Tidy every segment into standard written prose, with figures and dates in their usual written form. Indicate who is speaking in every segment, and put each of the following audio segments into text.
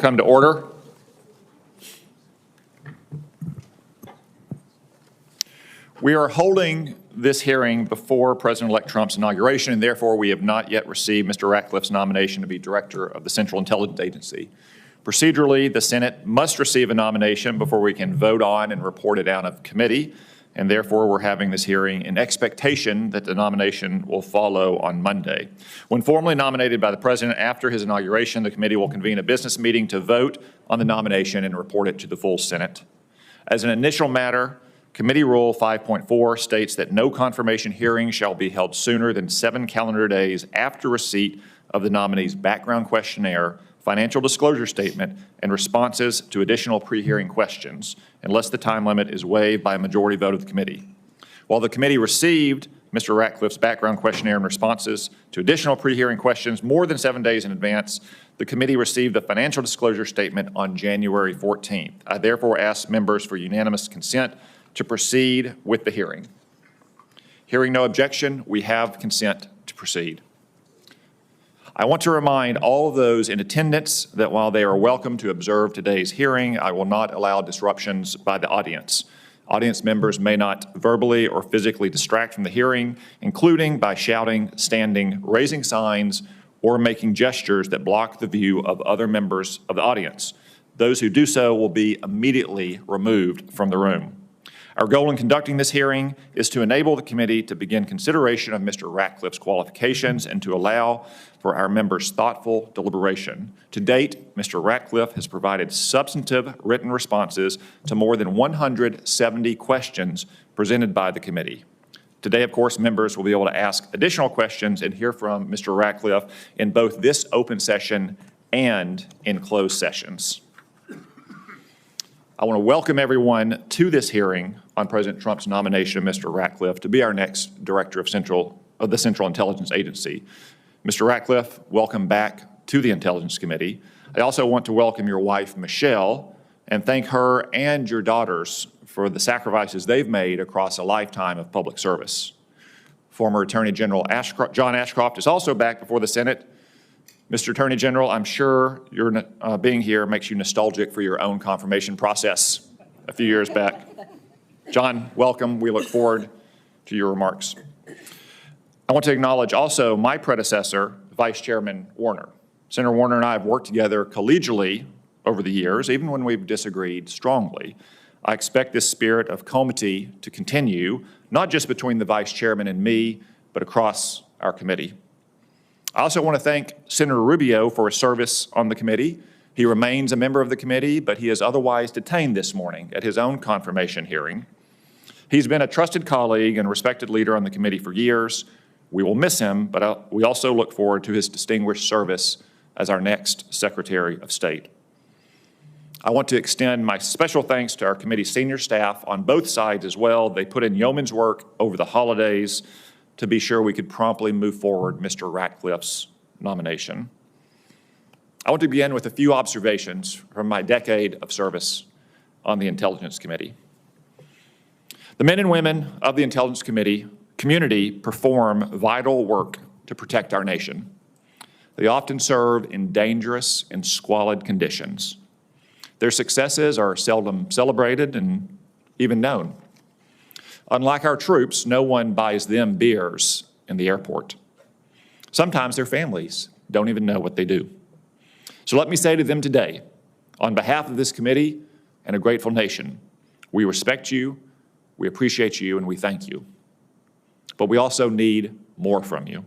Speaker 1: Come to order. We are holding this hearing before President-elect Trump's inauguration, and therefore we have not yet received Mr. Ratcliffe's nomination to be Director of the Central Intelligence Agency. Procedurally, the Senate must receive a nomination before we can vote on and report it out of committee, and therefore we're having this hearing in expectation that the nomination will follow on Monday. When formally nominated by the President after his inauguration, the committee will convene a business meeting to vote on the nomination and report it to the full Senate. As an initial matter, Committee Rule 5.4 states that no confirmation hearing shall be held sooner than 7 calendar days after receipt of the nominee's background questionnaire, financial disclosure statement, and responses to additional pre-hearing questions, unless the time limit is waived by a majority vote of the committee. While the committee received Mr. Ratcliffe's background questionnaire and responses to additional pre-hearing questions more than 7 days in advance, the committee received the financial disclosure statement on January 14th. I therefore ask members for unanimous consent to proceed with the hearing. Hearing no objection, we have consent to proceed. I want to remind all of those in attendance that while they are welcome to observe today's hearing, I will not allow disruptions by the audience. Audience members may not verbally or physically distract from the hearing, including by shouting, standing, raising signs, or making gestures that block the view of other members of the audience. Those who do so will be immediately removed from the room. Our goal in conducting this hearing is to enable the committee to begin consideration of Mr. Ratcliffe's qualifications and to allow for our members' thoughtful deliberation. To date, Mr. Ratcliffe has provided substantive written responses to more than 170 questions presented by the committee. Today, of course, members will be able to ask additional questions and hear from Mr. Ratcliffe in both this open session and in closed sessions. I want to welcome everyone to this hearing on President Trump's nomination of Mr. Ratcliffe to be our next Director of the Central Intelligence Agency. Mr. Ratcliffe, welcome back to the Intelligence Committee. I also want to welcome your wife, Michelle, and thank her and your daughters for the sacrifices they've made across a lifetime of public service. Former Attorney General John Ashcroft is also back before the Senate. Mr. Attorney General, I'm sure your being here makes you nostalgic for your own confirmation process a few years back. John, welcome. We look forward to your remarks. I want to acknowledge also my predecessor, Vice Chairman Warner. Senator Warner and I have worked together collegially over the years, even when we've disagreed strongly. I expect this spirit of comity to continue, not just between the Vice Chairman and me, but across our committee. I also want to thank Senator Rubio for his service on the committee. He remains a member of the committee, but he is otherwise detained this morning at his own confirmation hearing. He's been a trusted colleague and respected leader on the committee for years. We will miss him, but we also look forward to his distinguished service as our next Secretary of State. I want to extend my special thanks to our committee senior staff on both sides as well. They put in yeoman's work over the holidays to be sure we could promptly move forward Mr. Ratcliffe's nomination. I want to begin with a few observations from my decade of service on the Intelligence Committee. The men and women of the Intelligence community perform vital work to protect our nation. They often serve in dangerous and squalid conditions. Their successes are seldom celebrated and even known. Unlike our troops, no one buys them beers in the airport. Sometimes their families don't even know what they do. So let me say to them today, on behalf of this committee and a grateful nation, we respect you, we appreciate you, and we thank you. But we also need more from you.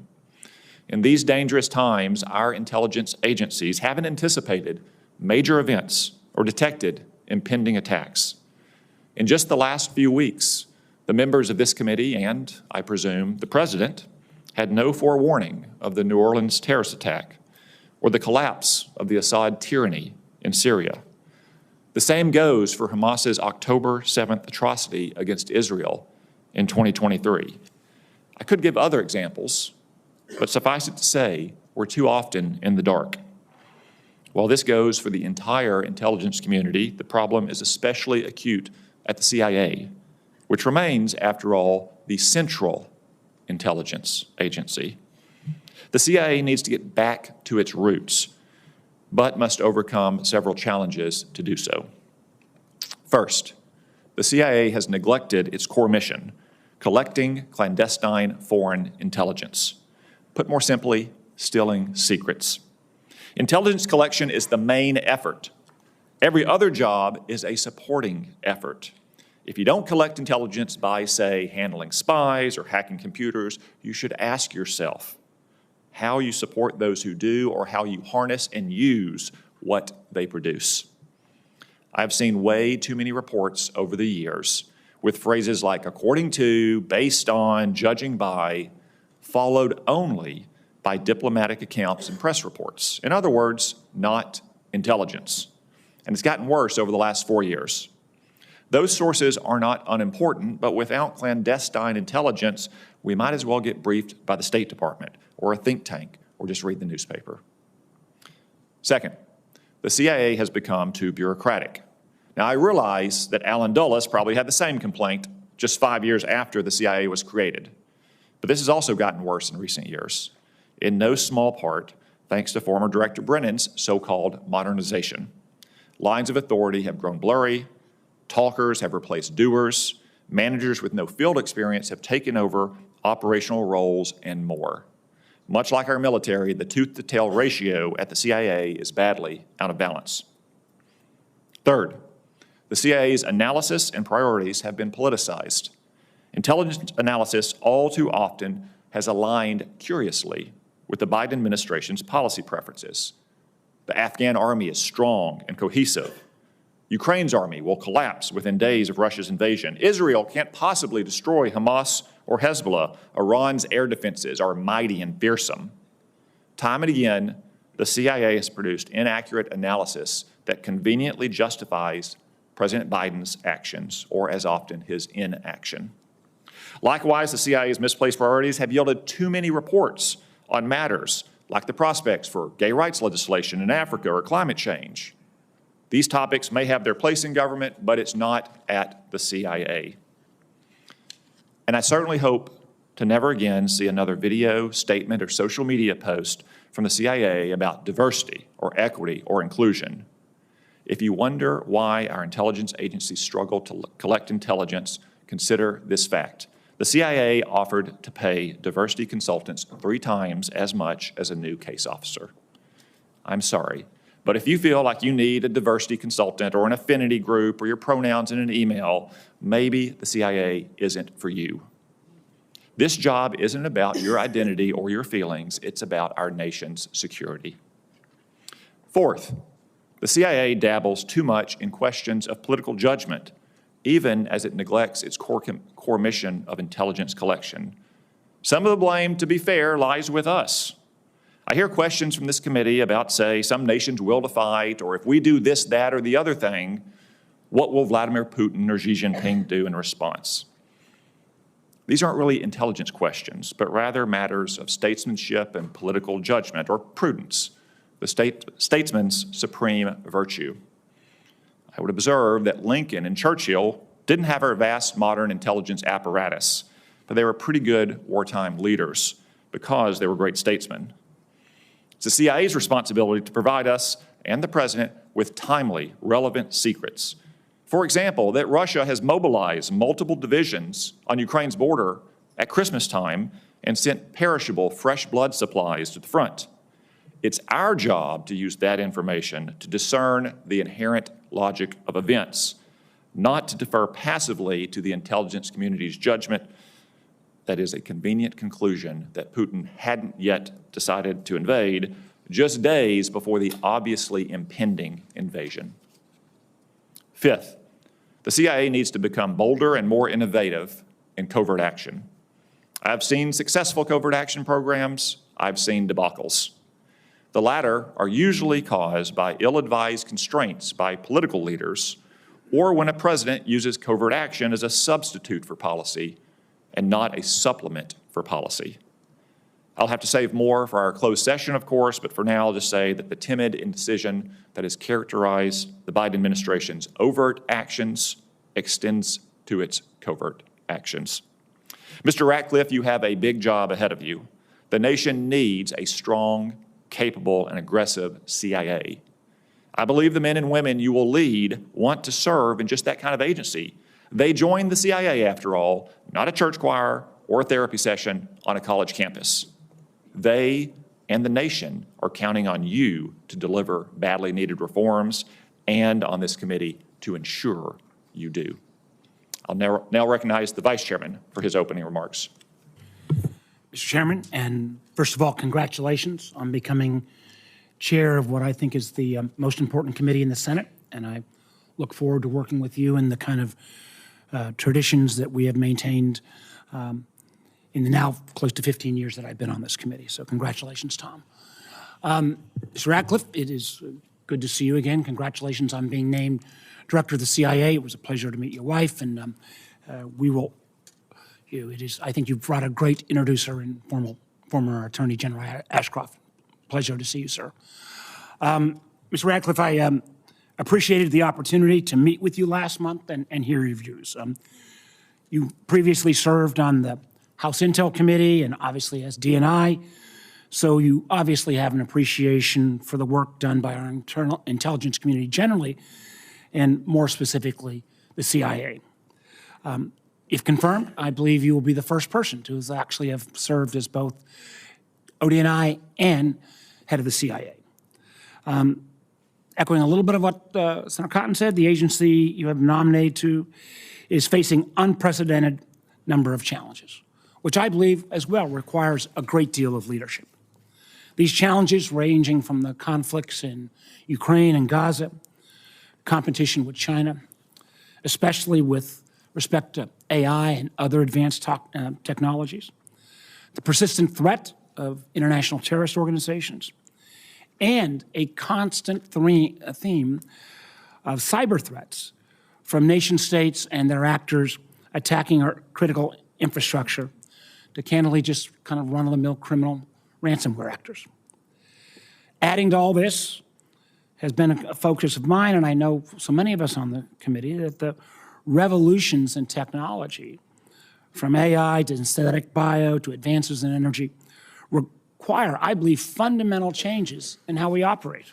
Speaker 1: In these dangerous times, our intelligence agencies haven't anticipated major events or detected impending attacks. In just the last few weeks, the members of this committee and, I presume, the President had no forewarning of the New Orleans terrorist attack or the collapse of the Assad tyranny in Syria. The same goes for Hamas's October 7th atrocity against Israel in 2023. I could give other examples, but suffice it to say, we're too often in the dark. While this goes for the entire intelligence community, the problem is especially acute at the CIA, which remains, after all, the central intelligence agency. The CIA needs to get back to its roots. but must overcome several challenges to do so. First, the CIA has neglected its core mission, collecting clandestine foreign intelligence. Put more simply, stealing secrets. Intelligence collection is the main effort. Every other job is a supporting effort. If you don't collect intelligence by, say, handling spies or hacking computers, you should ask yourself how you support those who do or how you harness and use what they produce. I've seen way too many reports over the years with phrases like according to, based on, judging by, followed only by diplomatic accounts and press reports. In other words, not intelligence. And it's gotten worse over the last 4 years. Those sources are not unimportant, but without clandestine intelligence, we might as well get briefed by the State Department or a think tank or just read the newspaper. Second, the CIA has become too bureaucratic. Now, I realize that Alan Dulles probably had the same complaint just 5 years after the CIA was created. But this has also gotten worse in recent years, in no small part thanks to former Director Brennan's so-called modernization. Lines of authority have grown blurry, talkers have replaced doers, managers with no field experience have taken over operational roles, and more. Much like our military, the tooth-to-tail ratio at the CIA is badly out of balance. Third, the CIA's analysis and priorities have been politicized. Intelligence analysis all too often has aligned curiously with the Biden administration's policy preferences. The Afghan army is strong and cohesive. Ukraine's army will collapse within days of Russia's invasion. Israel can't possibly destroy Hamas or Hezbollah. Iran's air defenses are mighty and fearsome. Time and again, the CIA has produced inaccurate analysis that conveniently justifies President Biden's actions, or as often, his inaction. Likewise, the CIA's misplaced priorities have yielded too many reports on matters like the prospects for gay rights legislation in Africa or climate change. These topics may have their place in government, but it's not at the CIA. And I certainly hope to never again see another video, statement, or social media post from the CIA about diversity or equity or inclusion. If you wonder why our intelligence agencies struggle to collect intelligence, consider this fact. The CIA offered to pay diversity consultants 3 times as much as a new case officer. I'm sorry, but if you feel like you need a diversity consultant or an affinity group or your pronouns in an email, maybe the CIA isn't for you. This job isn't about your identity or your feelings, it's about our nation's security. Fourth, the CIA dabbles too much in questions of political judgment, even as it neglects its core mission of intelligence collection. Some of the blame, to be fair, lies with us. I hear questions from this committee about, say, some nation's will to fight, or if we do this, that, or the other thing, what will Vladimir Putin or Xi Jinping do in response? These aren't really intelligence questions, but rather matters of statesmanship and political judgment, or prudence, the statesman's supreme virtue. I would observe that Lincoln and Churchill didn't have our vast modern intelligence apparatus, but they were pretty good wartime leaders because they were great statesmen. It's the CIA's responsibility to provide us and the president with timely, relevant secrets. For example, that Russia has mobilized multiple divisions on Ukraine's border at Christmas time and sent perishable fresh blood supplies to the front. It's our job to use that information to discern the inherent logic of events, not to defer passively to the intelligence community's judgment that is a convenient conclusion that Putin hadn't yet decided to invade just days before the obviously impending invasion. Fifth, the CIA needs to become bolder and more innovative in covert action. I've seen successful covert action programs. I've seen debacles. The latter are usually caused by ill-advised constraints by political leaders or when a president uses covert action as a substitute for policy and not a supplement for policy. I'll have to save more for our closed session, of course, but for now I'll just say that the timid indecision that has characterized the Biden administration's overt actions extends to its covert actions. Mr. Ratcliffe, you have a big job ahead of you. The nation needs a strong, capable, and aggressive CIA. I believe the men and women you will lead want to serve in just that kind of agency. They joined the CIA, after all, not a church choir or a therapy session on a college campus. They and the nation are counting on you to deliver badly needed reforms and on this committee to ensure you do. I'll now recognize the Vice Chairman for his opening remarks.
Speaker 2: Mr. Chairman, and first of all, congratulations on becoming chair of what I think is the most important committee in the Senate, and I look forward to working with you in the kind of traditions that we have maintained in the now close to 15 years that I've been on this committee. So congratulations, Tom. Mr. Ratcliffe, it is good to see you again. Congratulations on being named Director of the CIA. It was a pleasure to meet your wife, and we will, I think you've brought a great introducer and former Attorney General Ashcroft. Pleasure to see you, sir. Mr. Ratcliffe, I appreciated the opportunity to meet with you last month and hear your views. You previously served on the House Intel Committee and obviously as D&I, so you obviously have an appreciation for the work done by our internal intelligence community generally, and more specifically, the CIA. If confirmed, I believe you will be the first person to actually have served as both ODNI and head of the CIA. Echoing a little bit of what Senator Cotton said, the agency you have nominated to is facing unprecedented number of challenges, which I believe as well requires a great deal of leadership. These challenges ranging from the conflicts in Ukraine and Gaza, competition with China, especially with respect to AI and other advanced technologies, the persistent threat of international terrorist organizations, and a constant theme of cyber threats from nation states and their actors attacking our critical infrastructure to candidly just kind of run-of-the-mill criminal ransomware actors. Adding to all this has been a focus of mine, and I know so many of us on the committee, that the revolutions in technology, from AI to synthetic bio to advances in energy, require, I believe, fundamental changes in how we operate.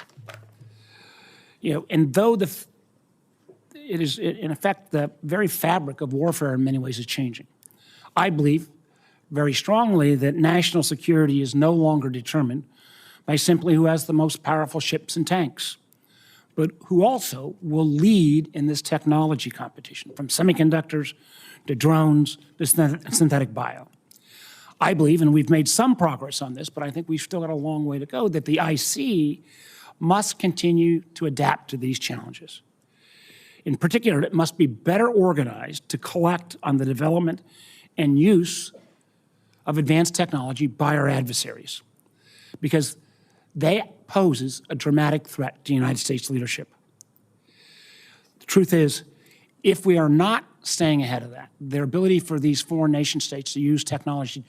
Speaker 2: And though it is, in effect, the very fabric of warfare in many ways is changing, I believe very strongly that national security is no longer determined by simply who has the most powerful ships and tanks, but who also will lead in this technology competition, from semiconductors to drones to synthetic bio. I believe, and we've made some progress on this, but I think we've still got a long way to go, that the IC must continue to adapt to these challenges. In particular, it must be better organized to collect on the development and use of advanced technology by our adversaries, because they poses a dramatic threat to United States leadership. The truth is, if we are not staying ahead of that, their ability for these foreign nation states to use technology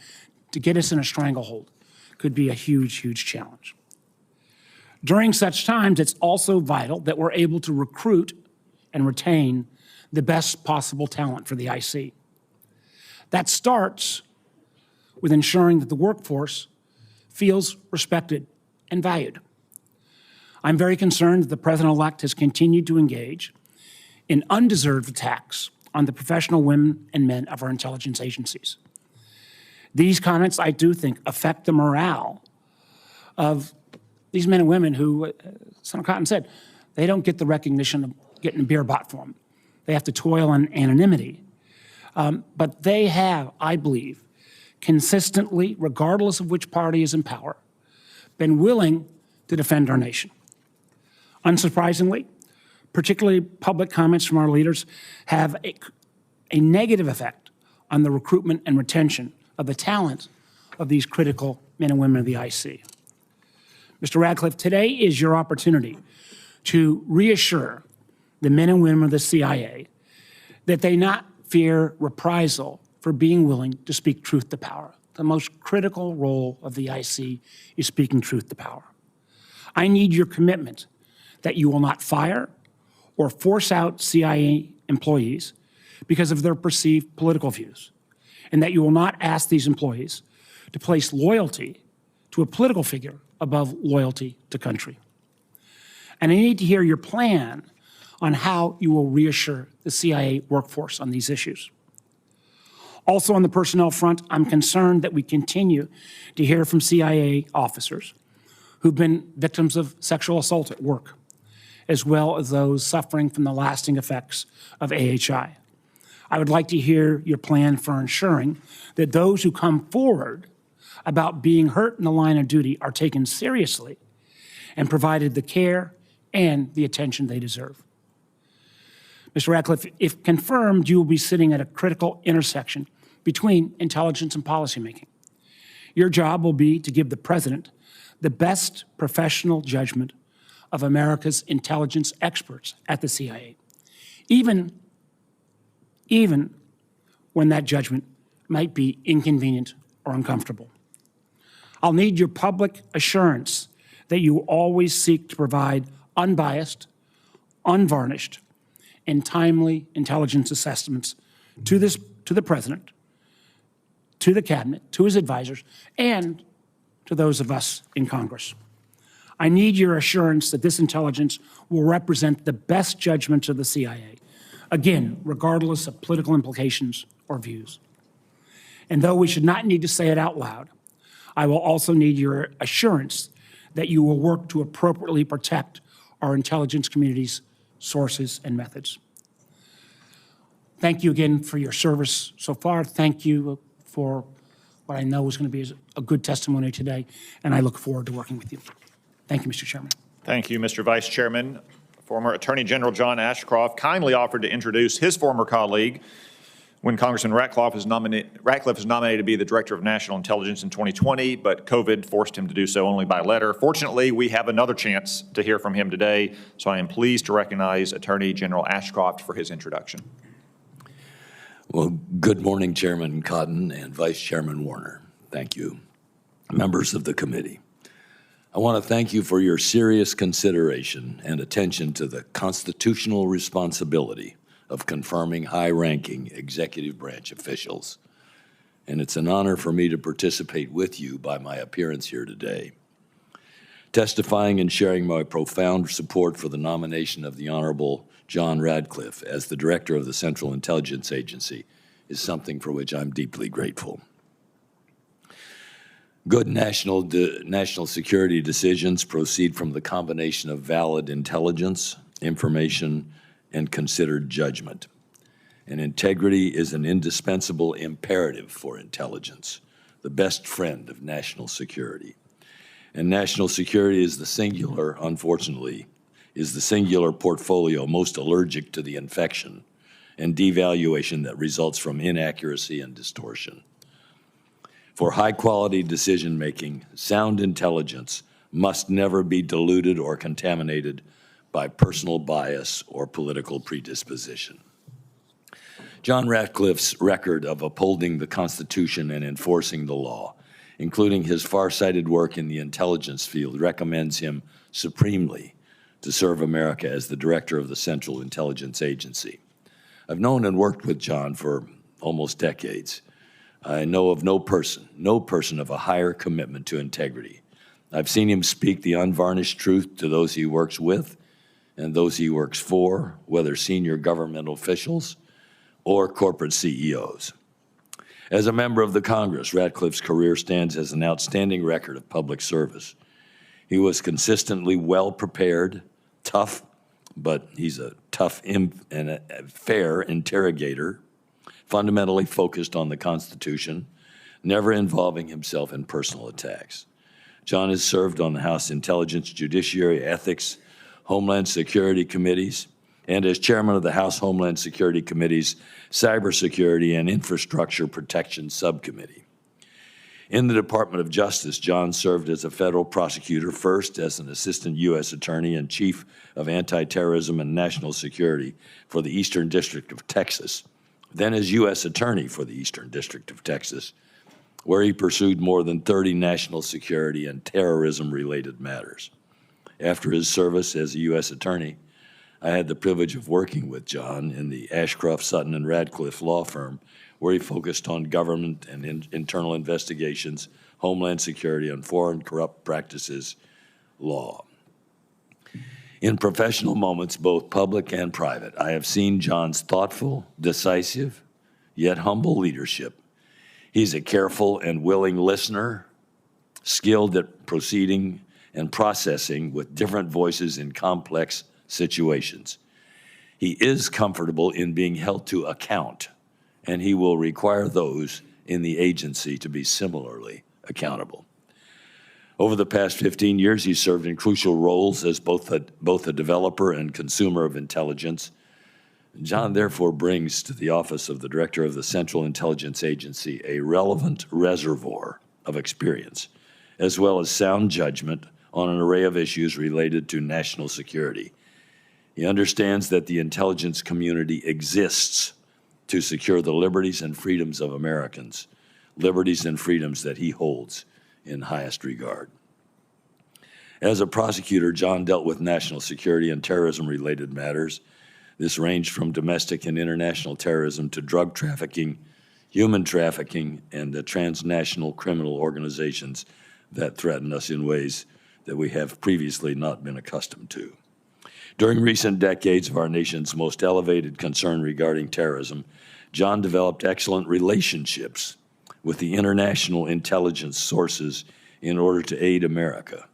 Speaker 2: to get us in a stranglehold could be a huge, huge challenge. During such times, it's also vital that we're able to recruit and retain the best possible talent for the IC. That starts with ensuring that the workforce feels respected and valued. I'm very concerned that the President-elect has continued to engage in undeserved attacks on the professional women and men of our intelligence agencies. These comments, I do think, affect the morale of these men and women who, Senator Cotton said, they don't get the recognition of getting a beer bought for them. They have to toil in anonymity. But they have, I believe, consistently, regardless of which party is in power, been willing to defend our nation. Unsurprisingly, particularly public comments from our leaders have a negative effect on the recruitment and retention of the talent of these critical men and women of the IC. Mr. Ratcliffe, today is your opportunity to reassure the men and women of the CIA that they not fear reprisal for being willing to speak truth to power. The most critical role of the IC is speaking truth to power. I need your commitment that you will not fire or force out CIA employees because of their perceived political views, and that you will not ask these employees to place loyalty to a political figure above loyalty to country. And I need to hear your plan on how you will reassure the CIA workforce on these issues. Also on the personnel front, I'm concerned that we continue to hear from CIA officers who've been victims of sexual assault at work, as well as those suffering from the lasting effects of AHI. I would like to hear your plan for ensuring that those who come forward about being hurt in the line of duty are taken seriously and provided the care and the attention they deserve. Mr. Ratcliffe, if confirmed, you will be sitting at a critical intersection between intelligence and policymaking. Your job will be to give the President the best professional judgment of America's intelligence experts at the CIA, even when that judgment might be inconvenient or uncomfortable. I'll need your public assurance that you always seek to provide unbiased, unvarnished, and timely intelligence assessments to the President, to the Cabinet, to his advisors, and to those of us in Congress. I need your assurance that this intelligence will represent the best judgments of the CIA, again, regardless of political implications or views. And though we should not need to say it out loud, I will also need your assurance that you will work to appropriately protect our intelligence community's sources and methods. Thank you again for your service so far. Thank you for what I know is going to be a good testimony today, and I look forward to working with you. Thank you, Mr. Chairman.
Speaker 1: Thank you, Mr. Vice Chairman. Former Attorney General John Ashcroft kindly offered to introduce his former colleague when Congressman Ratcliffe was nominated to be the Director of National Intelligence in 2020, but COVID forced him to do so only by letter. Fortunately, we have another chance to hear from him today, so I am pleased to recognize Attorney General Ashcroft for his introduction.
Speaker 3: Well, good morning, Chairman Cotton and Vice Chairman Warner. Thank you. Members of the committee, I want to thank you for your serious consideration and attention to the constitutional responsibility of confirming high-ranking executive branch officials. And it's an honor for me to participate with you by my appearance here today. Testifying and sharing my profound support for the nomination of the Honorable John Ratcliffe as the Director of the Central Intelligence Agency is something for which I'm deeply grateful. Good national security decisions proceed from the combination of valid intelligence, information, and considered judgment. And integrity is an indispensable imperative for intelligence, the best friend of national security. And national security is unfortunately, is the singular portfolio most allergic to the infection and devaluation that results from inaccuracy and distortion. For high-quality decision-making, sound intelligence must never be diluted or contaminated by personal bias or political predisposition. John Ratcliffe's record of upholding the Constitution and enforcing the law, including his far-sighted work in the intelligence field, recommends him supremely to serve America as the Director of the Central Intelligence Agency. I've known and worked with John for almost decades. I know of no person of a higher commitment to integrity. I've seen him speak the unvarnished truth to those he works with and those he works for, whether senior governmental officials or corporate CEOs. As a member of the Congress, Ratcliffe's career stands as an outstanding record of public service. He was consistently well-prepared, tough, but he's a tough and a fair interrogator, fundamentally focused on the Constitution, never involving himself in personal attacks. John has served on the House Intelligence, Judiciary, Ethics, Homeland Security Committees, and as chairman of the House Homeland Security Committee's Cybersecurity and Infrastructure Protection Subcommittee. In the Department of Justice, John served as a federal prosecutor, first as an assistant U.S. attorney and chief of anti-terrorism and national security for the Eastern District of Texas, then as U.S. attorney for the Eastern District of Texas, where he pursued more than 30 national security and terrorism-related matters. After his service as a U.S. attorney, I had the privilege of working with John in the Ashcroft, Sutton, and Ratcliffe law firm, where he focused on government and internal investigations, Homeland Security, and Foreign Corrupt Practices Law. In professional moments, both public and private, I have seen John's thoughtful, decisive, yet humble leadership. He's a careful and willing listener, skilled at proceeding and processing with different voices in complex situations. He is comfortable in being held to account, and he will require those in the agency to be similarly accountable. Over the past 15 years, he served in crucial roles as both a developer and consumer of intelligence. John therefore brings to the office of the Director of the Central Intelligence Agency a relevant reservoir of experience, as well as sound judgment on an array of issues related to national security. He understands that the intelligence community exists to secure the liberties and freedoms of Americans, liberties and freedoms that he holds in highest regard. As a prosecutor, John dealt with national security and terrorism-related matters. This ranged from domestic and international terrorism to drug trafficking, human trafficking, and the transnational criminal organizations that threaten us in ways that we have previously not been accustomed to. During recent decades of our nation's most elevated concern regarding terrorism, John developed excellent relationships with the international intelligence sources in order to aid America.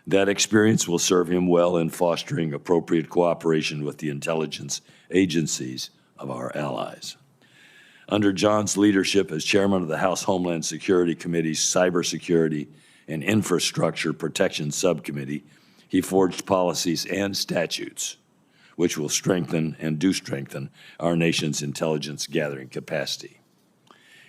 Speaker 3: That experience will serve him well in fostering appropriate cooperation with the intelligence agencies of our allies. Under John's leadership as chairman of the House Homeland Security Committee's Cybersecurity and Infrastructure Protection Subcommittee, he forged policies and statutes which will strengthen and do strengthen our nation's intelligence gathering capacity.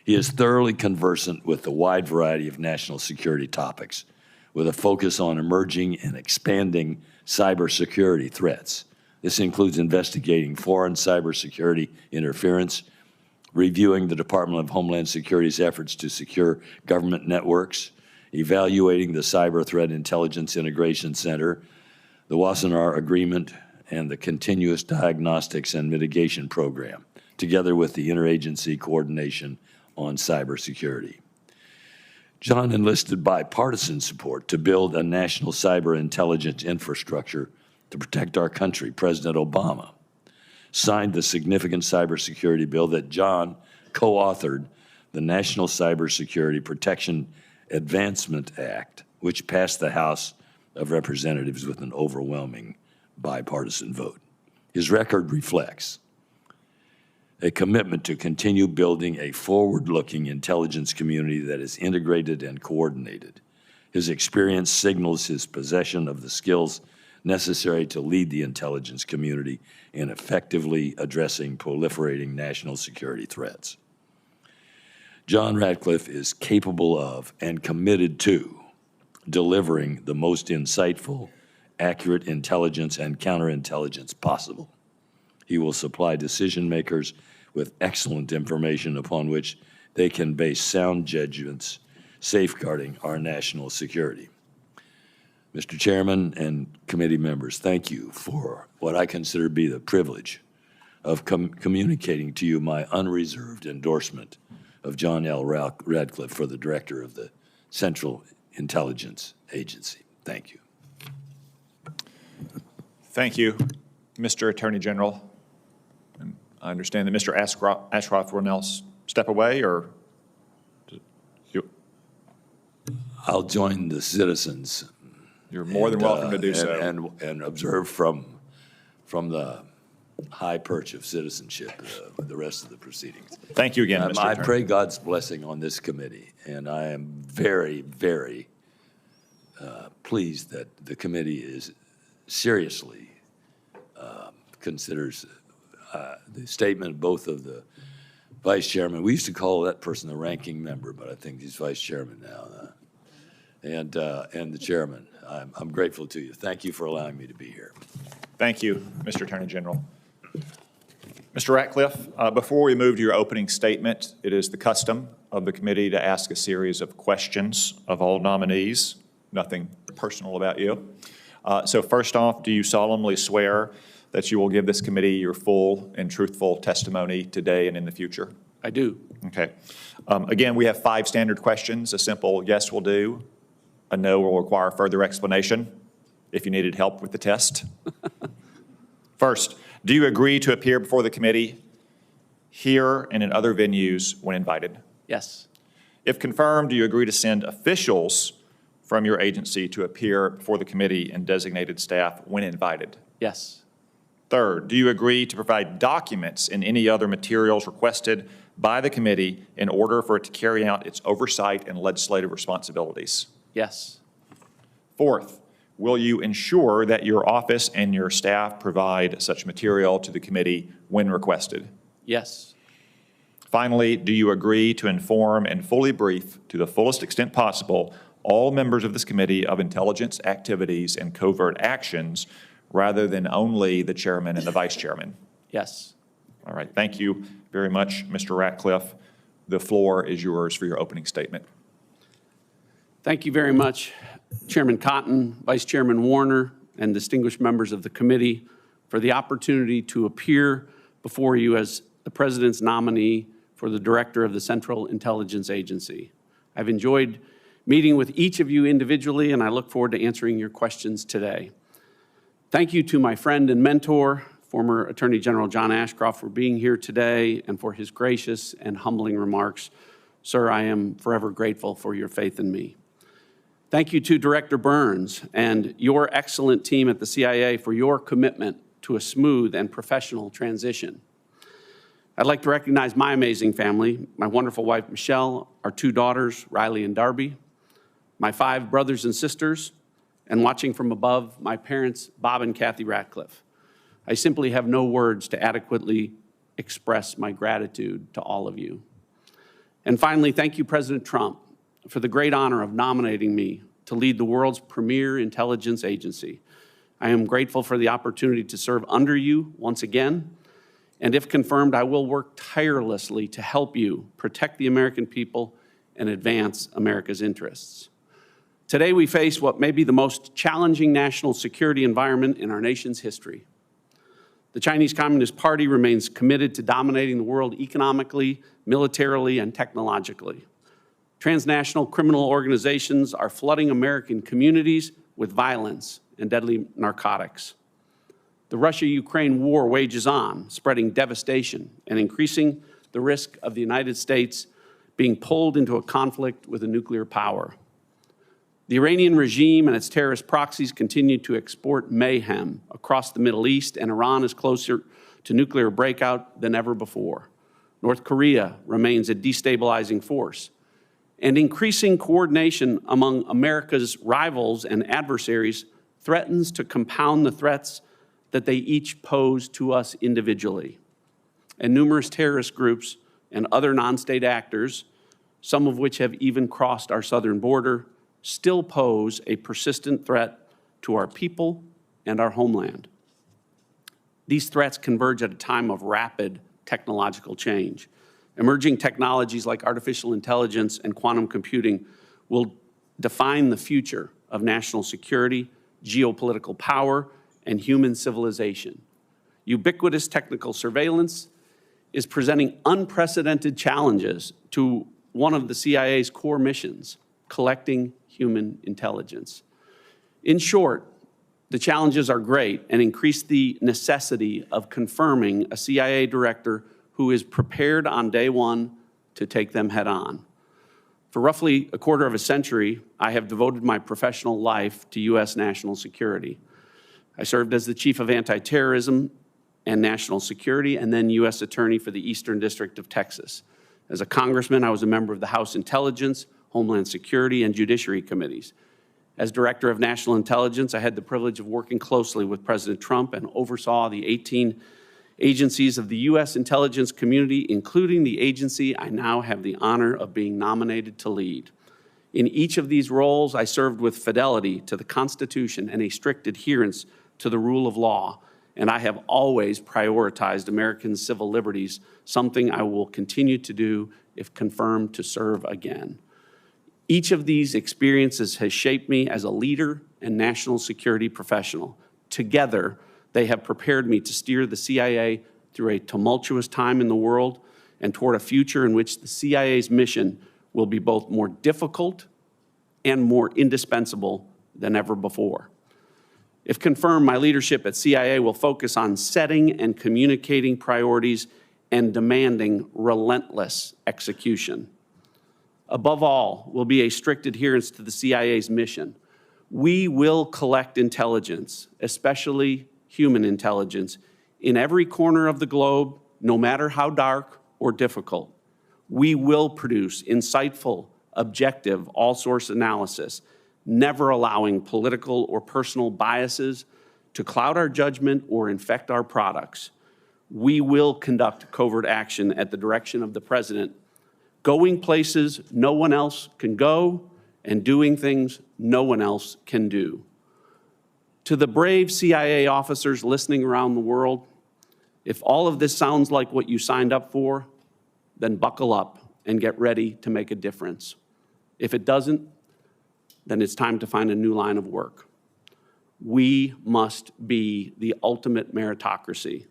Speaker 3: He is thoroughly conversant with the wide variety of national security topics, with a focus on emerging and expanding cybersecurity threats. This includes investigating foreign cybersecurity interference, reviewing the Department of Homeland Security's efforts to secure government networks, evaluating the Cyber Threat Intelligence Integration Center, the Wassenaar Agreement, and the Continuous Diagnostics and Mitigation Program, together with the interagency coordination on cybersecurity. John enlisted bipartisan support to build a national cyber intelligence infrastructure to protect our country. President Obama signed the significant cybersecurity bill that John co-authored, the National Cybersecurity Protection Advancement Act, which passed the House of Representatives with an overwhelming bipartisan vote. His record reflects a commitment to continue building a forward-looking intelligence community that is integrated and coordinated. His experience signals his possession of the skills necessary to lead the intelligence community in effectively addressing proliferating national security threats. John Ratcliffe is capable of and committed to delivering the most insightful, accurate intelligence and counterintelligence possible. He will supply decision makers with excellent information upon which they can base sound judgments safeguarding our national security. Mr. Chairman and committee members, thank you for what I consider to be the privilege of communicating to you my unreserved endorsement of John L. Ratcliffe for the Director of the Central Intelligence Agency. Thank you.
Speaker 1: Thank you, Mr. Attorney General. I understand that Mr. Ashcroft will now step away, or
Speaker 3: I'll join the citizens.
Speaker 1: You're more than welcome to do so.
Speaker 3: And observe from the high perch of citizenship the rest of the proceedings.
Speaker 1: Thank you again, Mr.
Speaker 3: I
Speaker 1: Attorney.
Speaker 3: pray God's blessing on this committee, and I am very, very pleased that the committee is seriously considers the statement both of the vice chairman. We used to call that person the ranking member, but I think he's vice chairman now, and the chairman. I'm grateful to you. Thank you for allowing me to be here.
Speaker 1: Thank you, Mr. Attorney General. Mr. Ratcliffe, before we move to your opening statement, it is the custom of the committee to ask a series of questions of all nominees. Nothing personal about you. So first off, do you solemnly swear that you will give this committee your full and truthful testimony today and in the future?
Speaker 4: I do.
Speaker 1: Okay. Again, we have 5 standard questions. A simple yes will do. A no will require further explanation if you needed help with the test. First, do you agree to appear before the committee here and in other venues when invited?
Speaker 4: Yes.
Speaker 1: If confirmed, do you agree to send officials from your agency to appear before the committee and designated staff when invited?
Speaker 4: Yes.
Speaker 1: Third, do you agree to provide documents and any other materials requested by the committee in order for it to carry out its oversight and legislative responsibilities?
Speaker 4: Yes.
Speaker 1: Fourth, will you ensure that your office and your staff provide such material to the committee when requested?
Speaker 4: Yes.
Speaker 1: Finally, do you agree to inform and fully brief, to the fullest extent possible, all members of this committee of intelligence activities and covert actions rather than only the chairman and the vice chairman?
Speaker 4: Yes.
Speaker 1: All right, thank you very much, Mr. Ratcliffe. The floor is yours for your opening statement.
Speaker 4: Thank you very much, Chairman Cotton, Vice Chairman Warner, and distinguished members of the committee for the opportunity to appear before you as the President's nominee for the Director of the Central Intelligence Agency. I've enjoyed meeting with each of you individually, and I look forward to answering your questions today. Thank you to my friend and mentor, former Attorney General John Ashcroft, for being here today and for his gracious and humbling remarks. Sir, I am forever grateful for your faith in me. Thank you to Director Burns and your excellent team at the CIA for your commitment to a smooth and professional transition. I'd like to recognize my amazing family, my wonderful wife, Michelle, our 2 daughters, Riley and Darby, my 5 brothers and sisters, and watching from above, my parents, Bob and Kathy Ratcliffe. I simply have no words to adequately express my gratitude to all of you. And finally, thank you, President Trump, for the great honor of nominating me to lead the world's premier intelligence agency. I am grateful for the opportunity to serve under you once again, and if confirmed, I will work tirelessly to help you protect the American people and advance America's interests. Today, we face what may be the most challenging national security environment in our nation's history. The Chinese Communist Party remains committed to dominating the world economically, militarily, and technologically. Transnational criminal organizations are flooding American communities with violence and deadly narcotics. The Russia-Ukraine war wages on, spreading devastation and increasing the risk of the United States being pulled into a conflict with a nuclear power. The Iranian regime and its terrorist proxies continue to export mayhem across the Middle East, and Iran is closer to nuclear breakout than ever before. North Korea remains a destabilizing force, and increasing coordination among America's rivals and adversaries threatens to compound the threats that they each pose to us individually. And numerous terrorist groups and other non-state actors, some of which have even crossed our southern border, still pose a persistent threat to our people and our homeland. These threats converge at a time of rapid technological change. Emerging technologies like artificial intelligence and quantum computing will define the future of national security, geopolitical power, and human civilization. Ubiquitous technical surveillance is presenting unprecedented challenges to one of the CIA's core missions, collecting human intelligence. In short, the challenges are great and increase the necessity of confirming a CIA director who is prepared on day one to take them head on. For roughly a quarter of a century, I have devoted my professional life to U.S. national security. I served as the Chief of Anti-Terrorism and National Security and then U.S. Attorney for the Eastern District of Texas. As a congressman, I was a member of the House Intelligence, Homeland Security, and Judiciary Committees. As Director of National Intelligence, I had the privilege of working closely with President Trump and oversaw the 18 agencies of the U.S. intelligence community, including the agency I now have the honor of being nominated to lead. In each of these roles, I served with fidelity to the Constitution and a strict adherence to the rule of law, and I have always prioritized American civil liberties, something I will continue to do if confirmed to serve again. Each of these experiences has shaped me as a leader and national security professional. Together, they have prepared me to steer the CIA through a tumultuous time in the world and toward a future in which the CIA's mission will be both more difficult and more indispensable than ever before. If confirmed, my leadership at CIA will focus on setting and communicating priorities and demanding relentless execution. Above all, will be a strict adherence to the CIA's mission. We will collect intelligence, especially human intelligence, in every corner of the globe, no matter how dark or difficult. We will produce insightful, objective, all-source analysis, never allowing political or personal biases to cloud our judgment or infect our products. We will conduct covert action at the direction of the President, going places no one else can go and doing things no one else can do. To the brave CIA officers listening around the world, if all of this sounds like what you signed up for, then buckle up and get ready to make a difference. If it doesn't, then it's time to find a new line of work. We must be the ultimate meritocracy.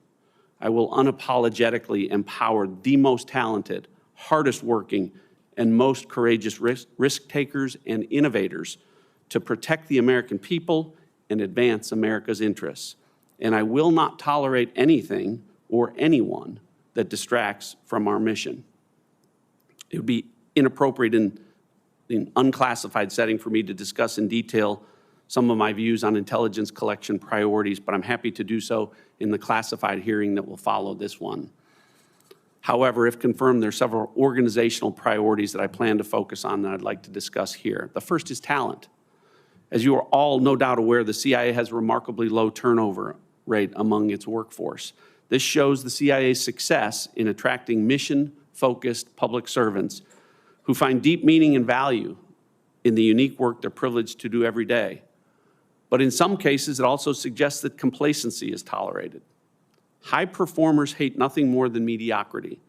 Speaker 4: I will unapologetically empower the most talented, hardest working, and most courageous risk takers and innovators to protect the American people and advance America's interests. And I will not tolerate anything or anyone that distracts from our mission. It would be inappropriate in an unclassified setting for me to discuss in detail some of my views on intelligence collection priorities, but I'm happy to do so in the classified hearing that will follow this one. However, if confirmed, there are several organizational priorities that I plan to focus on that I'd like to discuss here. The first is talent. As you are all no doubt aware, the CIA has a remarkably low turnover rate among its workforce. This shows the CIA's success in attracting mission-focused public servants who find deep meaning and value in the unique work they're privileged to do every day. But in some cases, it also suggests that complacency is tolerated. High performers hate nothing more than mediocrity,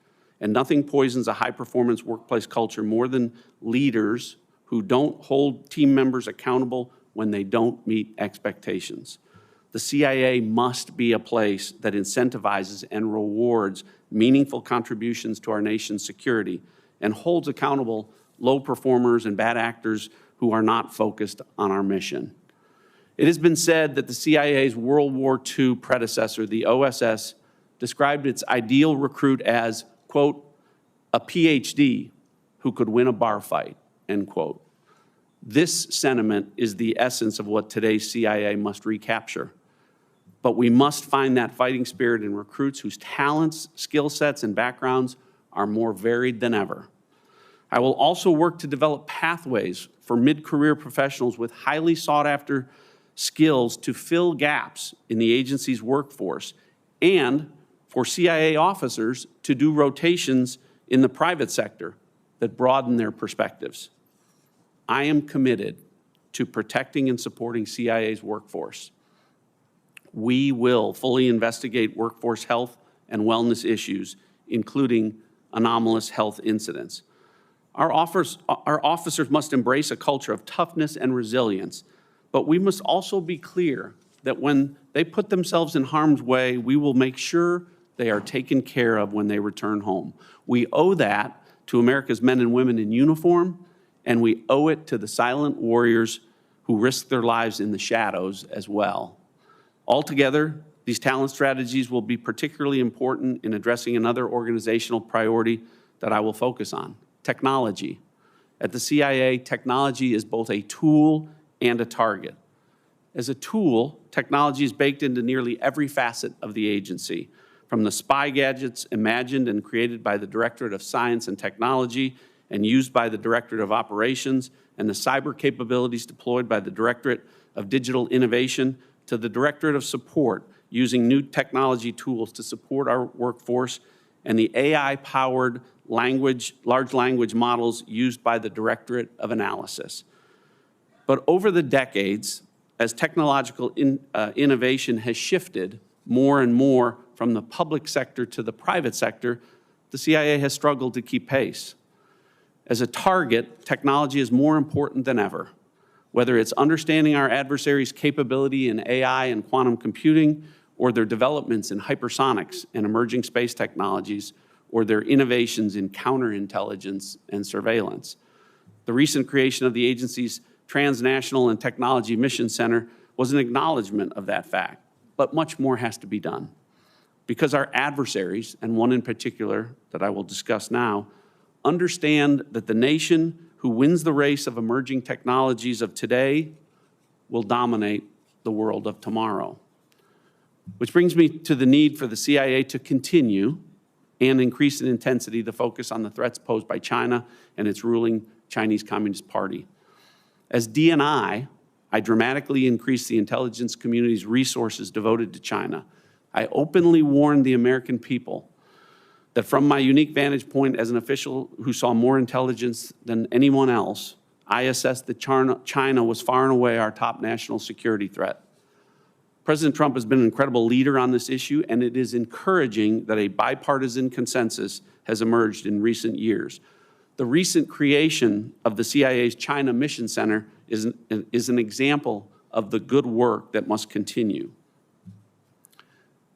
Speaker 4: and nothing poisons a high-performance workplace culture more than leaders who don't hold team members accountable when they don't meet expectations. The CIA must be a place that incentivizes and rewards meaningful contributions to our nation's security and holds accountable low performers and bad actors who are not focused on our mission. It has been said that the CIA's World War II predecessor, the OSS, described its ideal recruit as, quote, a PhD who could win a bar fight, end quote. This sentiment is the essence of what today's CIA must recapture. But we must find that fighting spirit in recruits whose talents, skill sets, and backgrounds are more varied than ever. I will also work to develop pathways for mid-career professionals with highly sought-after skills to fill gaps in the agency's workforce and for CIA officers to do rotations in the private sector that broaden their perspectives. I am committed to protecting and supporting CIA's workforce. We will fully investigate workforce health and wellness issues, including anomalous health incidents. Our officers must embrace a culture of toughness and resilience, but we must also be clear that when they put themselves in harm's way, we will make sure they are taken care of when they return home. We owe that to America's men and women in uniform, and we owe it to the silent warriors who risk their lives in the shadows as well. Altogether, these talent strategies will be particularly important in addressing another organizational priority that I will focus on, technology. At the CIA, technology is both a tool and a target. As a tool, technology is baked into nearly every facet of the agency, from the spy gadgets imagined and created by the Directorate of Science and Technology and used by the Directorate of Operations, and the cyber capabilities deployed by the Directorate of Digital Innovation, to the Directorate of Support, using new technology tools to support our workforce, and the AI-powered large language models used by the Directorate of Analysis. But over the decades, as technological innovation has shifted more and more from the public sector to the private sector, the CIA has struggled to keep pace. As a target, technology is more important than ever. Whether it's understanding our adversaries' capability in AI and quantum computing, or their developments in hypersonics and emerging space technologies, or their innovations in counterintelligence and surveillance. The recent creation of the agency's Transnational and Technology Mission Center was an acknowledgement of that fact, but much more has to be done. Because our adversaries, and one in particular that I will discuss now, understand that the nation who wins the race of emerging technologies of today will dominate the world of tomorrow. Which brings me to the need for the CIA to continue and increase in intensity the focus on the threats posed by China and its ruling Chinese Communist Party. As DNI, I dramatically increased the intelligence community's resources devoted to China. I openly warned the American people that from my unique vantage point as an official who saw more intelligence than anyone else, I assessed that China was far and away our top national security threat. President Trump has been an incredible leader on this issue, and it is encouraging that a bipartisan consensus has emerged in recent years. The recent creation of the CIA's China Mission Center is an example of the good work that must continue.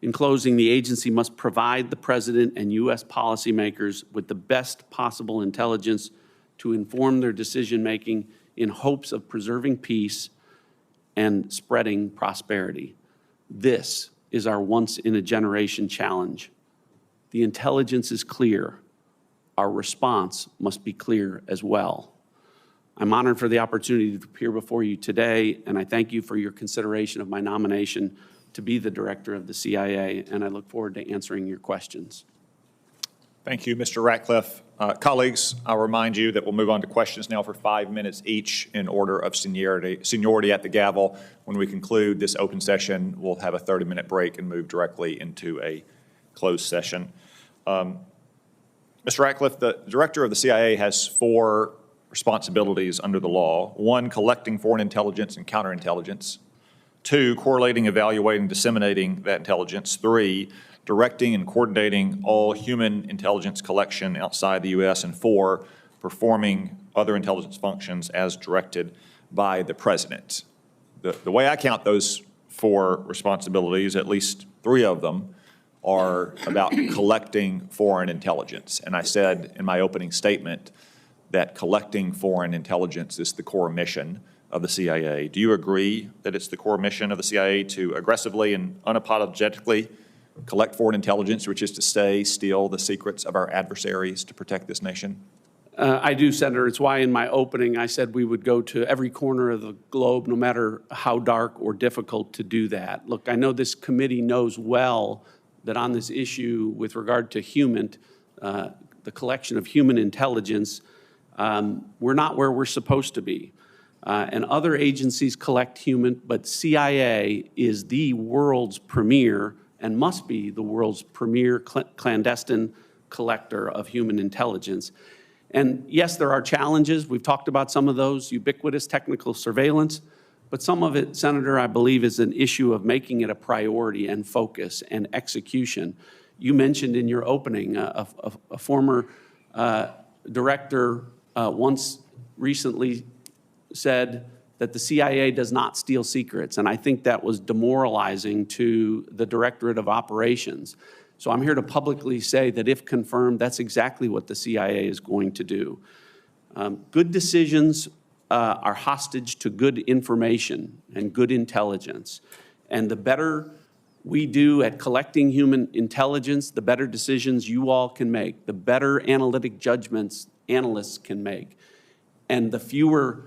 Speaker 4: In closing, the agency must provide the President and U.S. policymakers with the best possible intelligence to inform their decision-making in hopes of preserving peace and spreading prosperity. This is our once-in-a-generation challenge. The intelligence is clear. Our response must be clear as well. I'm honored for the opportunity to appear before you today, and I thank you for your consideration of my nomination to be the director of the CIA, and I look forward to answering your questions.
Speaker 1: Thank you, Mr. Ratcliffe. Colleagues, I'll remind you that we'll move on to questions now for 5 minutes each in order of seniority at the gavel. When we conclude this open session, we'll have a 30-minute break and move directly into a closed session. Mr. Ratcliffe, the director of the CIA has 4 responsibilities under the law. 1, collecting foreign intelligence and counterintelligence. 2, correlating, evaluating, disseminating that intelligence. 3, directing and coordinating all human intelligence collection outside the U.S. And 4, performing other intelligence functions as directed by the President. The way I count those 4 responsibilities, at least 3 of them, are about collecting foreign intelligence. And I said in my opening statement that collecting foreign intelligence is the core mission of the CIA. Do you agree that it's the core mission of the CIA to aggressively and unapologetically collect foreign intelligence, which is to say, steal the secrets of our adversaries to protect this nation?
Speaker 4: I do, Senator. It's why in my opening I said we would go to every corner of the globe, no matter how dark or difficult, to do that. Look, I know this committee knows well that on this issue with regard to the collection of human intelligence, we're not where we're supposed to be. And other agencies collect human, but CIA is the world's premier and must be the world's premier clandestine collector of human intelligence. And yes, there are challenges. We've talked about some of those, ubiquitous technical surveillance, but some of it, Senator, I believe is an issue of making it a priority and focus and execution. You mentioned in your opening a former director once recently said that the CIA does not steal secrets, and I think that was demoralizing to the Directorate of Operations. So I'm here to publicly say that if confirmed, that's exactly what the CIA is going to do. Good decisions are hostage to good information and good intelligence. And the better we do at collecting human intelligence, the better decisions you all can make, the better analytic judgments analysts can make, and the fewer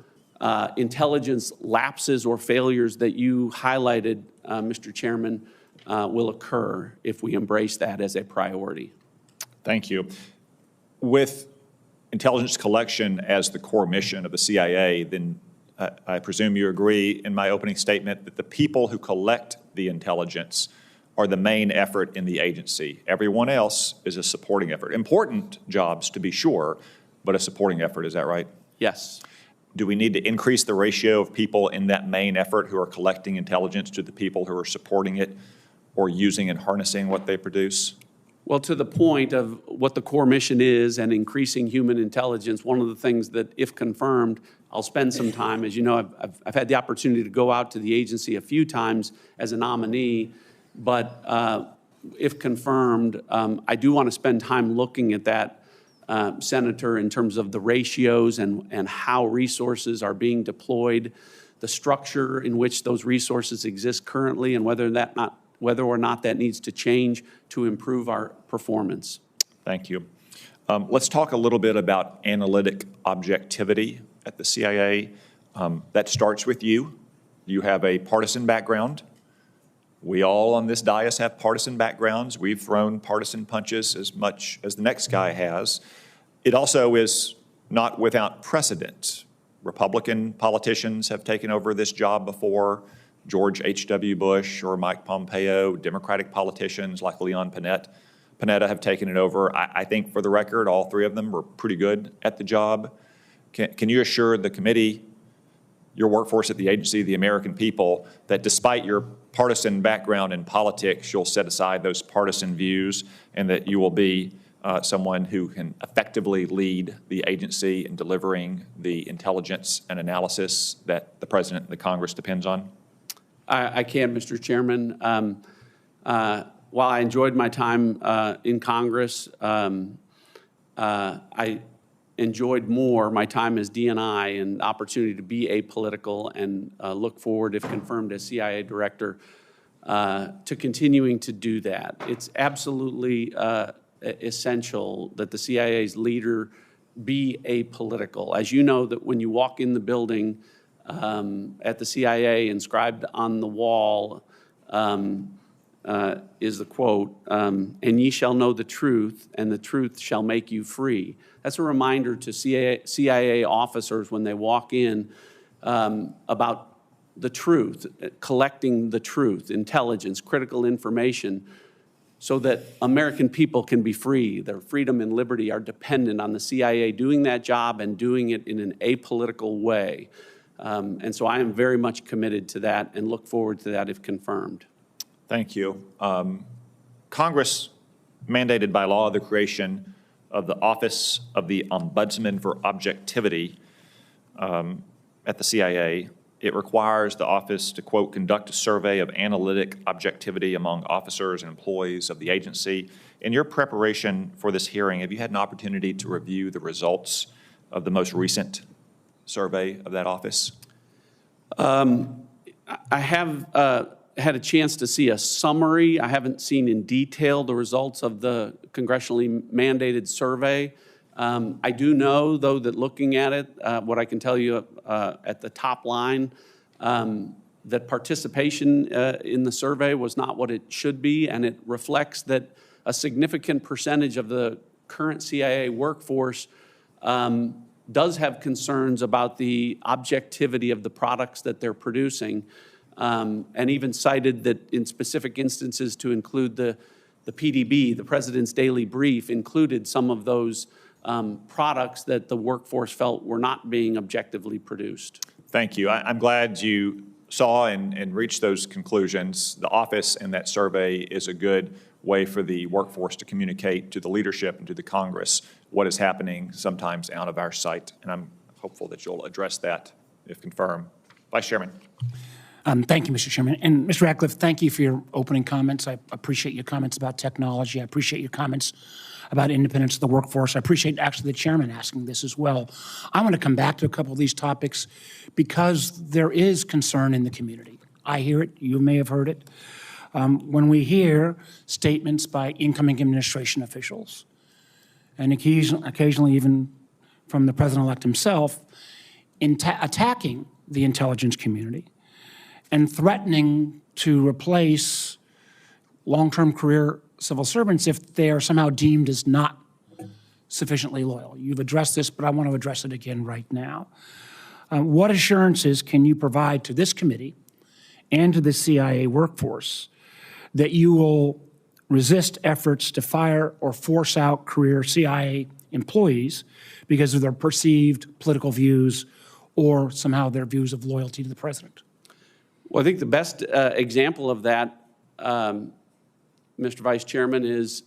Speaker 4: intelligence lapses or failures that you highlighted, Mr. Chairman, will occur if we embrace that as a priority.
Speaker 1: Thank you. With intelligence collection as the core mission of the CIA, then I presume you agree in my opening statement that the people who collect the intelligence are the main effort in the agency. Everyone else is a supporting effort. Important jobs, to be sure, but a supporting effort, is that right?
Speaker 4: Yes.
Speaker 1: Do we need to increase the ratio of people in that main effort who are collecting intelligence to the people who are supporting it or using and harnessing what they produce?
Speaker 4: Well, to the point of what the core mission is and increasing human intelligence, one of the things that, if confirmed, I'll spend some time. As you know, I've had the opportunity to go out to the agency a few times as a nominee, but if confirmed, I do want to spend time looking at that, Senator, in terms of the ratios and how resources are being deployed, the structure in which those resources exist currently, and whether or not that needs to change to improve our performance.
Speaker 1: Thank you. Let's talk a little bit about analytic objectivity at the CIA. That starts with you. You have a partisan background. We all on this dais have partisan backgrounds. We've thrown partisan punches as much as the next guy has. It also is not without precedent. Republican politicians have taken over this job before. George H.W. Bush or Mike Pompeo, Democratic politicians like Leon Panetta have taken it over. I think, for the record, all three of them were pretty good at the job. Can you assure the committee, your workforce at the agency, the American people, that despite your partisan background in politics, you'll set aside those partisan views and that you will be someone who can effectively lead the agency in delivering the intelligence and analysis that the President and the Congress depends on?
Speaker 4: I can, Mr. Chairman. While I enjoyed my time in Congress, I enjoyed more my time as DNI and opportunity to be apolitical and look forward, if confirmed as CIA Director, to continuing to do that. It's absolutely essential that the CIA's leader be apolitical. As you know, that when you walk in the building at the CIA, inscribed on the wall is the quote, "And ye shall know the truth, and the truth shall make you free." That's a reminder to CIA officers when they walk in about the truth, collecting the truth, intelligence, critical information, so that American people can be free. Their freedom and liberty are dependent on the CIA doing that job and doing it in an apolitical way. And so I am very much committed to that and look forward to that if confirmed.
Speaker 1: Thank you. Congress mandated by law the creation of the Office of the Ombudsman for Objectivity at the CIA. It requires the office to, quote, conduct a survey of analytic objectivity among officers and employees of the agency. In your preparation for this hearing, have you had an opportunity to review the results of the most recent survey of that office?
Speaker 4: I have had a chance to see a summary. I haven't seen in detail the results of the congressionally mandated survey. I do know, though, that looking at it, what I can tell you at the top line, that participation in the survey was not what it should be, and it reflects that a significant percentage of the current CIA workforce does have concerns about the objectivity of the products that they're producing, and even cited that in specific instances to include the PDB, the President's Daily Brief, included some of those products that the workforce felt were not being objectively produced.
Speaker 1: Thank you. I'm glad you saw and reached those conclusions. The office and that survey is a good way for the workforce to communicate to the leadership and to the Congress what is happening sometimes out of our sight. And I'm hopeful that you'll address that if confirmed. Vice Chairman.
Speaker 2: Thank you, Mr. Chairman. And Mr. Ratcliffe, thank you for your opening comments. I appreciate your comments about technology. I appreciate your comments about independence of the workforce. I appreciate actually the chairman asking this as well. I want to come back to a couple of these topics because there is concern in the community. I hear it. You may have heard it. When we hear statements by incoming administration officials, and occasionally even from the president-elect himself, attacking the intelligence community and threatening to replace long-term career civil servants if they are somehow deemed as not sufficiently loyal. You've addressed this, but I want to address it again right now. What assurances can you provide to this committee and to the CIA workforce that you will resist efforts to fire or force out career CIA employees because of their perceived political views or somehow their views of loyalty to the president?
Speaker 4: Well, I think the best example of that, Mr. Vice Chairman, is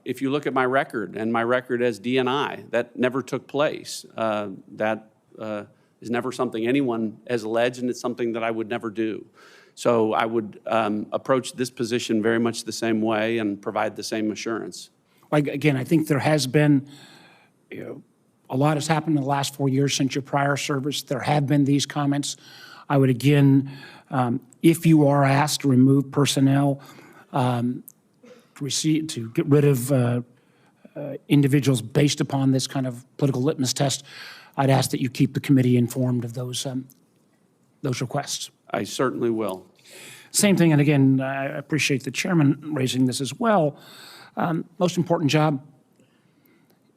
Speaker 4: if you look at my record and my record as DNI, that never took place. That is never something anyone has alleged, and it's something that I would never do. So I would approach this position very much the same way and provide the same assurance.
Speaker 2: Again, I think there has been, a lot has happened in the last 4 years since your prior service. There have been these comments. I would again, if you are asked to remove personnel, to get rid of individuals based upon this kind of political litmus test, I'd ask that you keep the committee informed of those requests.
Speaker 4: I certainly will.
Speaker 2: Same thing, and again, I appreciate the chairman raising this as well. Most important job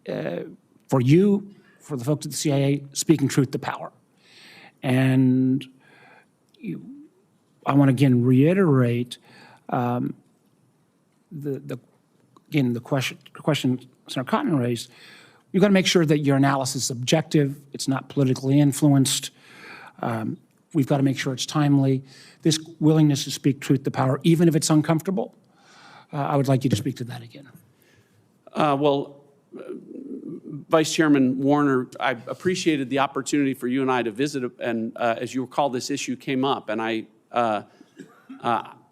Speaker 2: for you, for the folks at the CIA, speaking truth to power. And I want to again reiterate the question Senator Cotton raised. You've got to make sure that your analysis is objective, it's not politically influenced. We've got to make sure it's timely. This willingness to speak truth to power, even if it's uncomfortable, I would like you to speak to that again.
Speaker 4: Vice Chairman Warner, I appreciated the opportunity for you and I to visit, and as you recall, this issue came up, and I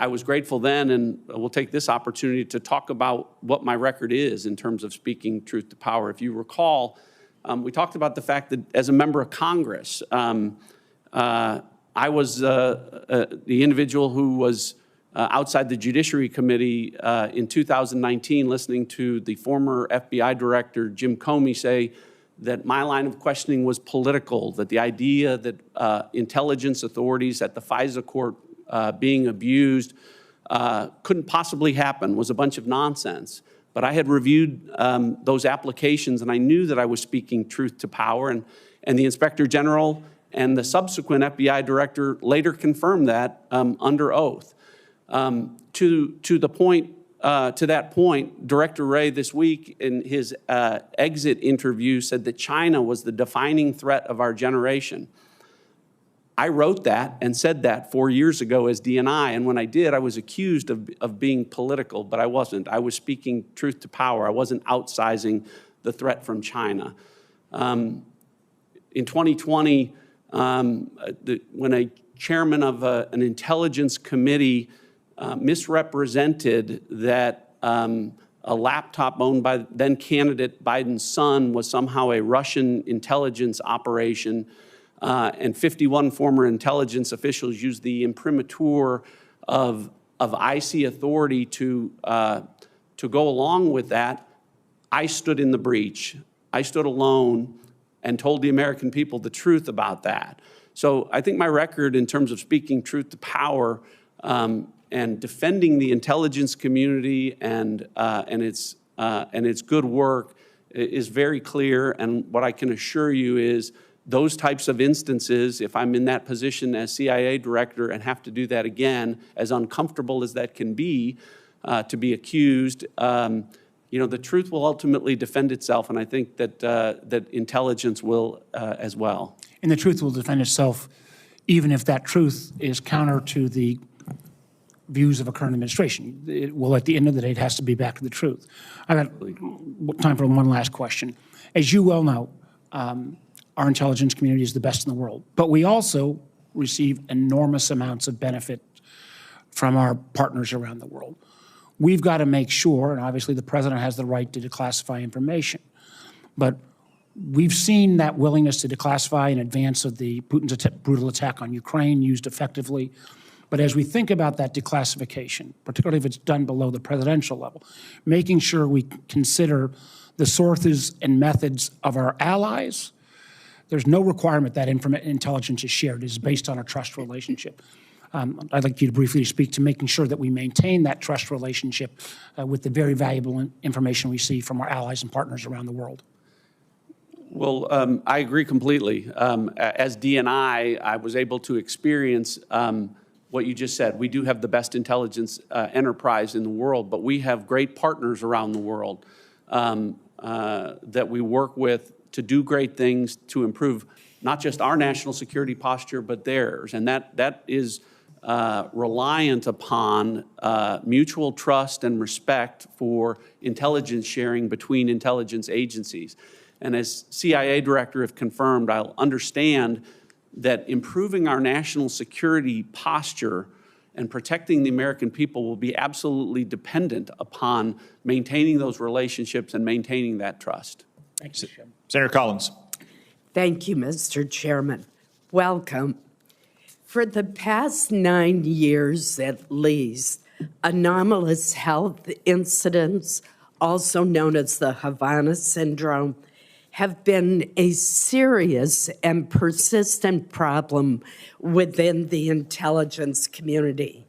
Speaker 4: was grateful then, and we'll take this opportunity to talk about what my record is in terms of speaking truth to power. If you recall, we talked about the fact that as a member of Congress, I was the individual who was outside the Judiciary Committee in 2019 listening to the former FBI Director Jim Comey say that my line of questioning was political, that the idea that intelligence authorities at the FISA court being abused couldn't possibly happen, was a bunch of nonsense. But I had reviewed those applications, and I knew that I was speaking truth to power, and the Inspector General and the subsequent FBI director later confirmed that under oath. To that point, Director Wray this week in his exit interview said that China was the defining threat of our generation. I wrote that and said that 4 years ago as DNI, and when I did, I was accused of being political, but I wasn't. I was speaking truth to power. I wasn't outsizing the threat from China. In 2020, when a chairman of an intelligence committee misrepresented that a laptop owned by then candidate Biden's son was somehow a Russian intelligence operation, and 51 former intelligence officials used the imprimatur of IC authority to go along with that, I stood in the breach. I stood alone and told the American people the truth about that. So I think my record in terms of speaking truth to power and defending the intelligence community and its good work is very clear. And what I can assure you is those types of instances, if I'm in that position as CIA director and have to do that again, as uncomfortable as that can be, to be accused, the truth will ultimately defend itself, and I think that intelligence will as well.
Speaker 2: And the truth will defend itself even if that truth is counter to the views of a current administration. It will, at the end of the day, it has to be back to the truth. I've got time for one last question. As you well know, our intelligence community is the best in the world, but we also receive enormous amounts of benefit from our partners around the world. We've got to make sure, and obviously the president has the right to declassify information, but we've seen that willingness to declassify in advance of Putin's brutal attack on Ukraine used effectively. But as we think about that declassification, particularly if it's done below the presidential level, making sure we consider the sources and methods of our allies, there's no requirement that intelligence is shared. It is based on a trust relationship. I'd like you to briefly speak to making sure that we maintain that trust relationship with the very valuable information we see from our allies and partners around the world.
Speaker 4: Well, I agree completely. As DNI, I was able to experience what you just said. We do have the best intelligence enterprise in the world, but we have great partners around the world that we work with to do great things to improve not just our national security posture, but theirs. And that is reliant upon mutual trust and respect for intelligence sharing between intelligence agencies. And as CIA director have confirmed, I'll understand that improving our national security posture and protecting the American people will be absolutely dependent upon maintaining those relationships and maintaining that trust.
Speaker 2: Thank you, Chairman.
Speaker 1: Senator Collins.
Speaker 5: Thank you, Mr. Chairman. Welcome. For the past 9 years at least, anomalous health incidents, also known as the Havana Syndrome, have been a serious and persistent problem within the intelligence community.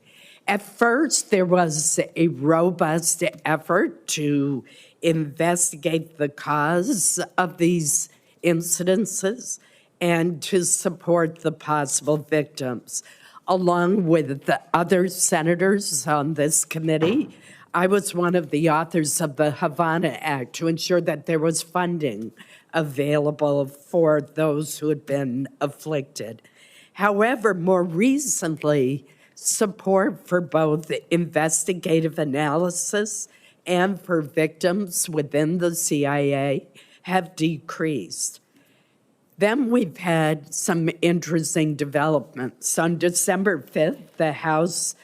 Speaker 5: At first, there was a robust effort to investigate the cause of these incidences and to support the possible victims. Along with the other senators on this committee, I was one of the authors of the Havana Act to ensure that there was funding available for those who had been afflicted. However, more recently, support for both investigative analysis and for victims within the CIA have decreased. Then we've had some interesting developments. On December 5th, the House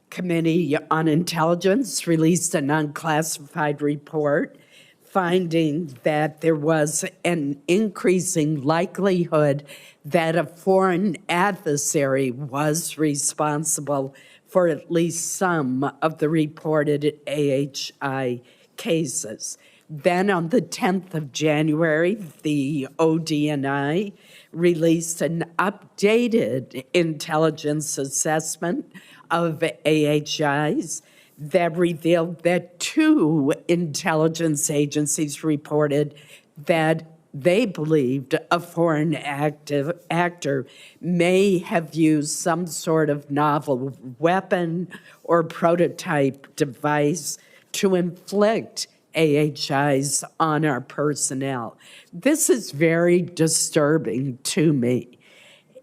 Speaker 5: Committee on Intelligence released an unclassified report finding that there was an increasing likelihood that a foreign adversary was responsible for at least some of the reported AHI cases. Then on the 10th of January, the ODNI released an updated intelligence assessment of AHIs that revealed that 2 intelligence agencies reported that they believed a foreign actor may have used some sort of novel weapon or prototype device to inflict AHIs on our personnel. This is very disturbing to me.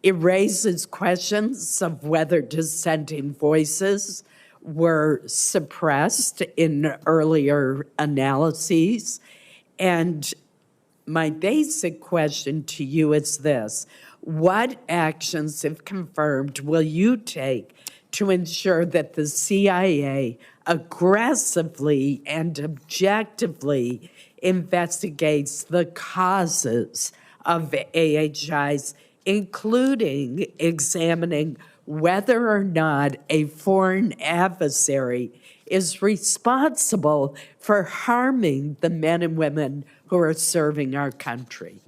Speaker 5: It raises questions of whether dissenting voices were suppressed in earlier analyses. And my basic question to you is this: what actions, if confirmed, will you take to ensure that the CIA aggressively and objectively investigates the causes of AHIs, including examining whether or not a foreign adversary is responsible for harming the men and women who are serving our country?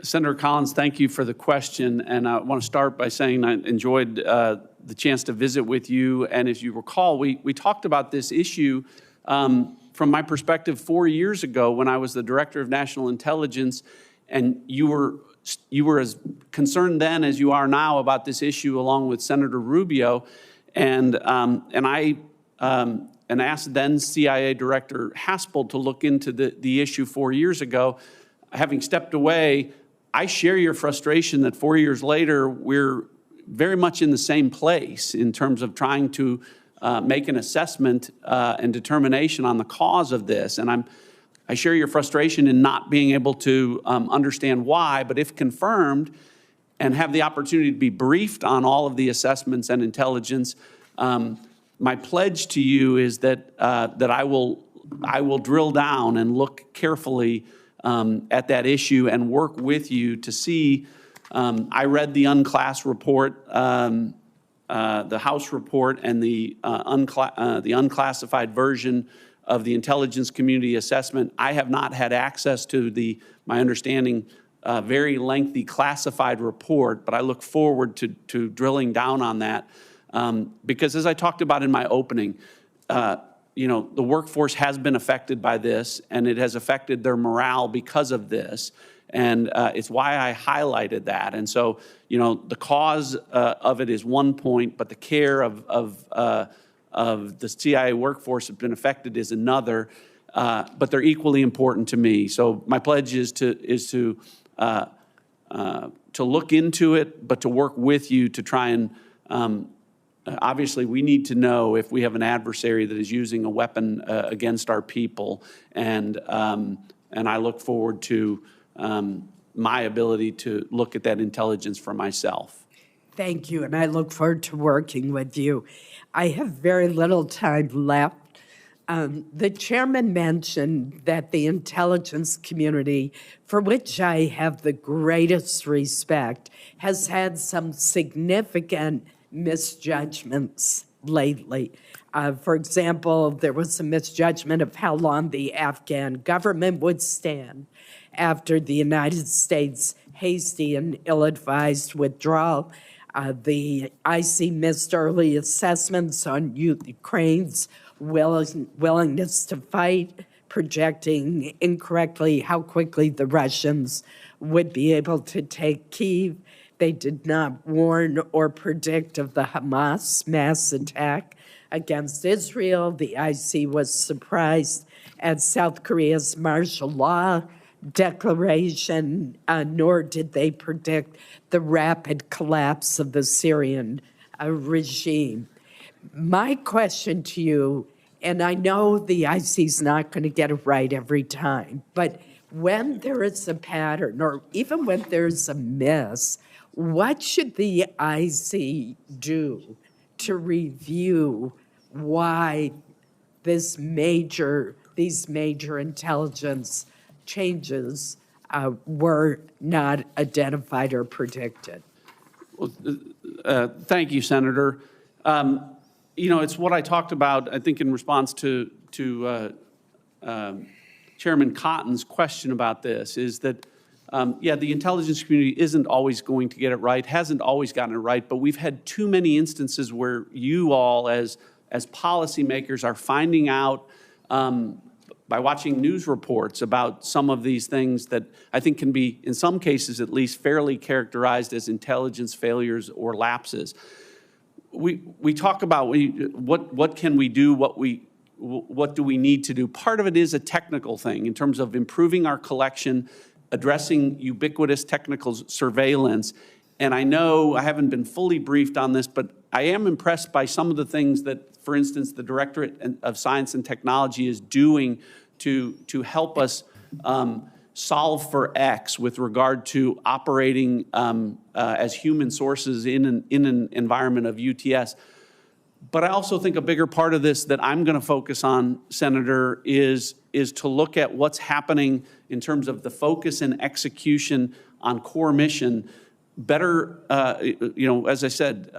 Speaker 4: Senator Collins, thank you for the question. And I want to start by saying I enjoyed the chance to visit with you. And as you recall, we talked about this issue from my perspective 4 years ago when I was the Director of National Intelligence, and you were as concerned then as you are now about this issue, along with Senator Rubio. And I asked then CIA Director Haspel to look into the issue 4 years ago. Having stepped away, I share your frustration that 4 years later, we're very much in the same place in terms of trying to make an assessment and determination on the cause of this. And I share your frustration in not being able to understand why, but if confirmed and have the opportunity to be briefed on all of the assessments and intelligence, my pledge to you is that I will drill down and look carefully at that issue and work with you to see. I read the unclass report, the House report, and the unclassified version of the intelligence community assessment. I have not had access to my understanding, very lengthy classified report, but I look forward to drilling down on that because, as I talked about in my opening, the workforce has been affected by this, and it has affected their morale because of this. And it's why I highlighted that. And so, the cause of it is one point, but the care of the CIA workforce has been affected is another. But they're equally important to me. So my pledge is to look into it, but to work with you to try and. Obviously, we need to know if we have an adversary that is using a weapon against our people, and I look forward to my ability to look at that intelligence for myself.
Speaker 5: Thank you, and I look forward to working with you. I have very little time left. The chairman mentioned that the intelligence community, for which I have the greatest respect, has had some significant misjudgments lately. For example, there was a misjudgment of how long the Afghan government would stand after the United States' hasty and ill-advised withdrawal. The IC missed early assessments on Ukraine's willingness to fight, projecting incorrectly how quickly the Russians would be able to take Kyiv. They did not warn or predict of the Hamas mass attack against Israel. The IC was surprised at South Korea's martial law declaration, nor did they predict the rapid collapse of the Syrian regime. My question to you, and I know the IC's not going to get it right every time, but when there is a pattern, or even when there's a miss, what should the IC do to review why these major intelligence changes were not identified or predicted?
Speaker 4: Thank you, Senator. It's what I talked about, I think, in response to Chairman Cotton's question about this, is that, the intelligence community isn't always going to get it right, hasn't always gotten it right, but we've had too many instances where you all, as policymakers, are finding out by watching news reports about some of these things that I think can be, in some cases at least, fairly characterized as intelligence failures or lapses. We talk about what can we do, what do we need to do. Part of it is a technical thing in terms of improving our collection, addressing ubiquitous technical surveillance. And I know I haven't been fully briefed on this, but I am impressed by some of the things that, for instance, the Directorate of Science and Technology is doing to help us solve for X with regard to operating as human sources in an environment of UTS. But I also think a bigger part of this that I'm going to focus on, Senator, is to look at what's happening in terms of the focus and execution on core mission. Better, as I said,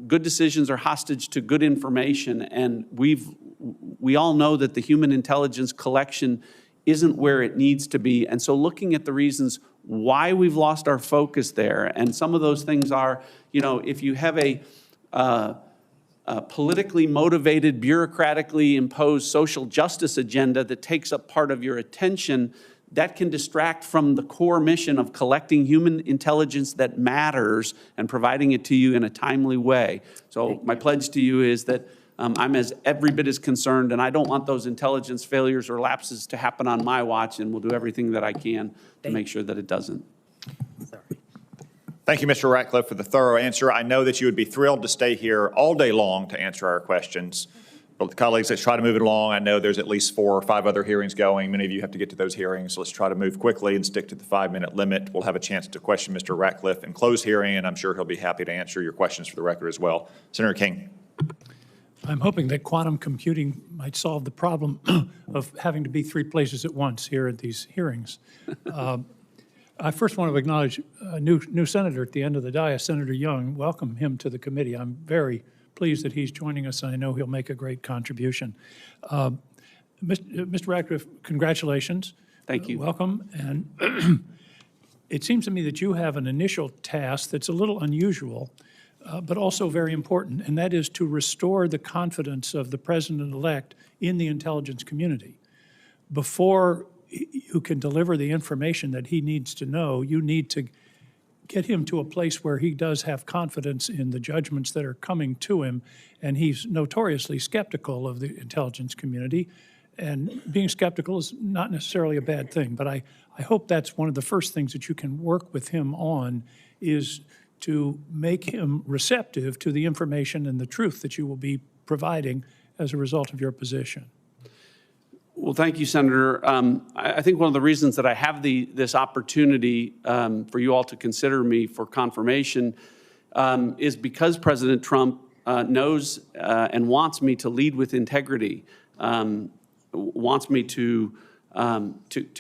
Speaker 4: good decisions are hostage to good information, and we all know that the human intelligence collection isn't where it needs to be. And so looking at the reasons why we've lost our focus there, and some of those things are, if you have a politically motivated, bureaucratically imposed social justice agenda that takes up part of your attention, that can distract from the core mission of collecting human intelligence that matters and providing it to you in a timely way. So my pledge to you is that I'm every bit as concerned, and I don't want those intelligence failures or lapses to happen on my watch, and will do everything that I can to make sure that it doesn't.
Speaker 5: Sorry.
Speaker 1: Thank you, Mr. Ratcliffe, for the thorough answer. I know that you would be thrilled to stay here all day long to answer our questions. But colleagues, let's try to move it along. I know there's at least 4 or 5 other hearings going. Many of you have to get to those hearings, so let's try to move quickly and stick to the 5-minute limit. We'll have a chance to question Mr. Ratcliffe and close hearing, and I'm sure he'll be happy to answer your questions for the record as well. Senator King.
Speaker 6: I'm hoping that quantum computing might solve the problem of having to be 3 places at once here at these hearings. I first want to acknowledge a new senator at the end of the dais, Senator Young. Welcome him to the committee. I'm very pleased that he's joining us, and I know he'll make a great contribution. Mr. Ratcliffe, congratulations.
Speaker 4: Thank you.
Speaker 6: Welcome. And it seems to me that you have an initial task that's a little unusual, but also very important, and that is to restore the confidence of the president-elect in the intelligence community. Before you can deliver the information that he needs to know, you need to get him to a place where he does have confidence in the judgments that are coming to him, and he's notoriously skeptical of the intelligence community, and being skeptical is not necessarily a bad thing, but I hope that's one of the first things that you can work with him on, is to make him receptive to the information and the truth that you will be providing as a result of your position.
Speaker 4: Well, thank you, Senator. I think one of the reasons that I have this opportunity for you all to consider me for confirmation is because President Trump knows and wants me to lead with integrity, wants me to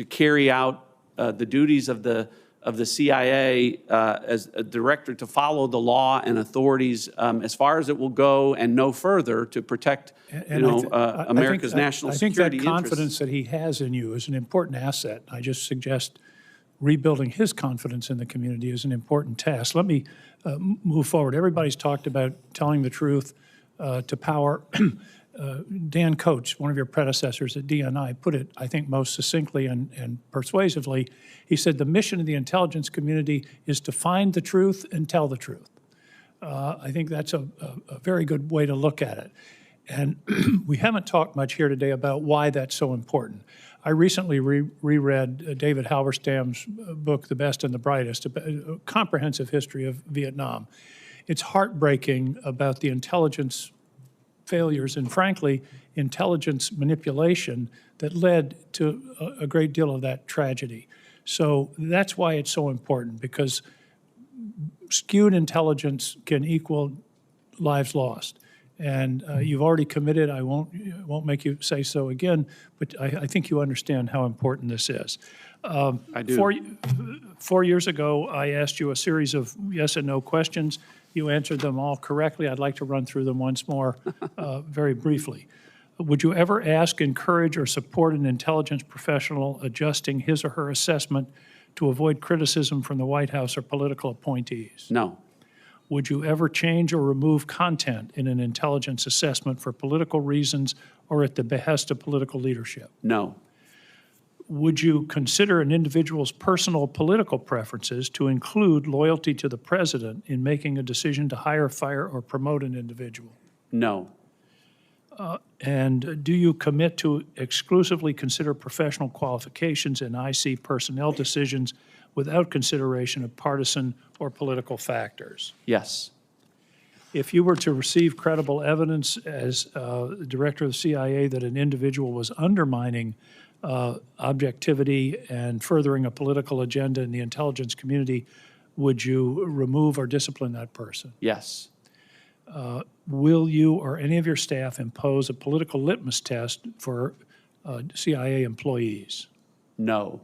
Speaker 4: carry out the duties of the CIA as a director, to follow the law and authorities as far as it will go and no further, to protect America's national security
Speaker 6: I think that confidence
Speaker 4: interests.
Speaker 6: that he has in you is an important asset. I just suggest rebuilding his confidence in the community is an important task. Let me move forward. Everybody's talked about telling the truth to power. Dan Coates, one of your predecessors at DNI, put it, I think, most succinctly and persuasively. He said, the mission of the intelligence community is to find the truth and tell the truth. I think that's a very good way to look at it. And we haven't talked much here today about why that's so important. I recently reread David Halberstam's book, The Best and the Brightest, a comprehensive history of Vietnam. It's heartbreaking about the intelligence failures and, frankly, intelligence manipulation that led to a great deal of that tragedy. So that's why it's so important, because skewed intelligence can equal lives lost. And you've already committed. I won't make you say so again, but I think you understand how important this is.
Speaker 4: I do.
Speaker 6: 4 years ago, I asked you a series of yes and no questions. You answered them all correctly. I'd like to run through them once more very briefly. Would you ever ask, encourage, or support an intelligence professional adjusting his or her assessment to avoid criticism from the White House or political appointees?
Speaker 4: No.
Speaker 6: Would you ever change or remove content in an intelligence assessment for political reasons or at the behest of political leadership?
Speaker 4: No.
Speaker 6: Would you consider an individual's personal political preferences to include loyalty to the president in making a decision to hire, fire, or promote an individual?
Speaker 4: No.
Speaker 6: And do you commit to exclusively consider professional qualifications in IC personnel decisions without consideration of partisan or political factors?
Speaker 4: Yes.
Speaker 6: If you were to receive credible evidence as the director of the CIA that an individual was undermining objectivity and furthering a political agenda in the intelligence community, would you remove or discipline that person?
Speaker 4: Yes.
Speaker 6: Will you or any of your staff impose a political litmus test for CIA employees?
Speaker 4: No.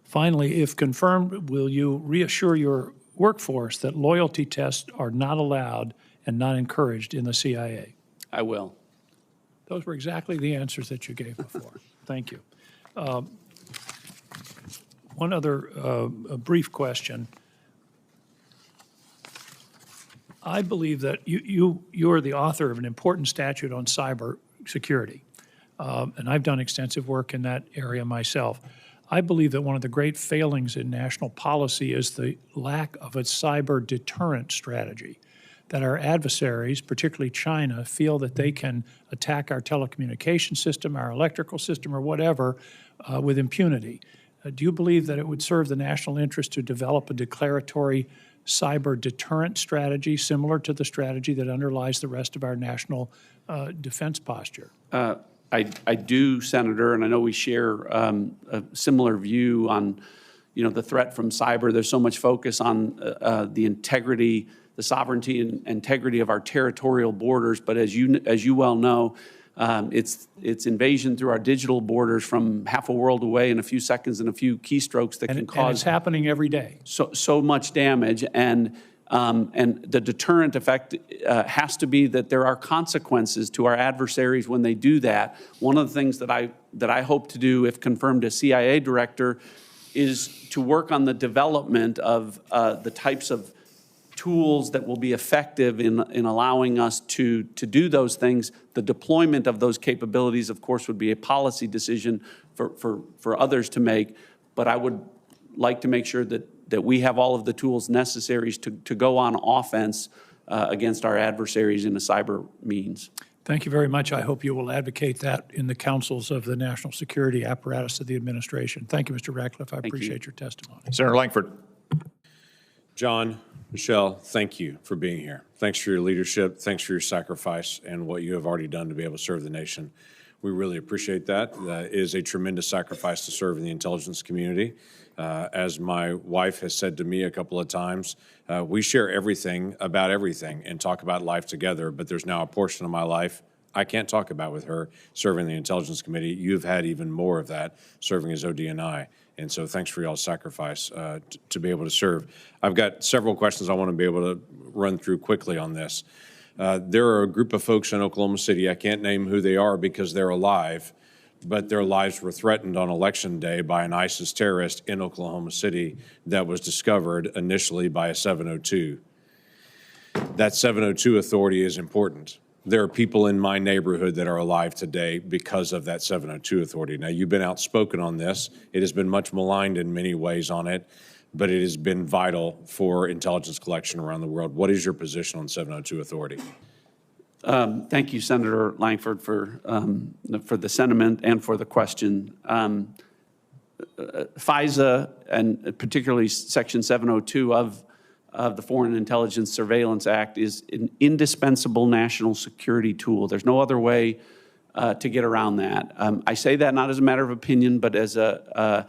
Speaker 6: Finally, if confirmed, will you reassure your workforce that loyalty tests are not allowed and not encouraged in the CIA?
Speaker 4: I will.
Speaker 6: Those were exactly the answers that you gave before. Thank you. One other a brief question. I believe that you're the author of an important statute on cyber security, and I've done extensive work in that area myself. I believe that one of the great failings in national policy is the lack of a cyber deterrent strategy, that our adversaries, particularly China, feel that they can attack our telecommunication system, our electrical system, or whatever with impunity. Do you believe that it would serve the national interest to develop a declaratory cyber deterrent strategy similar to the strategy that underlies the rest of our national defense posture?
Speaker 4: I do, Senator, and I know we share a similar view on, the threat from cyber. There's so much focus on the integrity, the sovereignty and integrity of our territorial borders. But as you well know, it's invasion through our digital borders from half a world away in a few seconds and a few keystrokes that can cause.
Speaker 6: And it's happening every day.
Speaker 4: So much damage. And the deterrent effect has to be that there are consequences to our adversaries when they do that. One of the things that I hope to do, if confirmed as CIA director, is to work on the development of the types of tools that will be effective in allowing us to do those things. The deployment of those capabilities, of course, would be a policy decision for others to make. But I would like to make sure that we have all of the tools necessary to go on offense against our adversaries in a cyber means.
Speaker 6: Thank you very much. I hope you will advocate that in the councils of the national security apparatus of the administration. Thank you, Mr. Ratcliffe. I appreciate your testimony.
Speaker 1: Senator Langford.
Speaker 7: John, Michelle, thank you for being here. Thanks for your leadership. Thanks for your sacrifice and what you have already done to be able to serve the nation. We really appreciate that. It is a tremendous sacrifice to serve in the intelligence community. As my wife has said to me a couple of times, we share everything about everything and talk about life together, but there's now a portion of my life I can't talk about with her serving the Intelligence Committee. You've had even more of that serving as ODNI. And so thanks for y'all's sacrifice to be able to serve. I've got several questions I want to be able to run through quickly on this. There are a group of folks in Oklahoma City, I can't name who they are because they're alive, but their lives were threatened on Election Day by an ISIS terrorist in Oklahoma City that was discovered initially by a 702. That 702 authority is important. There are people in my neighborhood that are alive today because of that 702 authority. Now, you've been outspoken on this. It has been much maligned in many ways on it, but it has been vital for intelligence collection around the world. What is your position on 702 authority?
Speaker 4: Thank you, Senator Langford, for the sentiment and for the question. FISA, and particularly Section 702 of the Foreign Intelligence Surveillance Act, is an indispensable national security tool. There's no other way to get around that. I say that not as a matter of opinion, but as an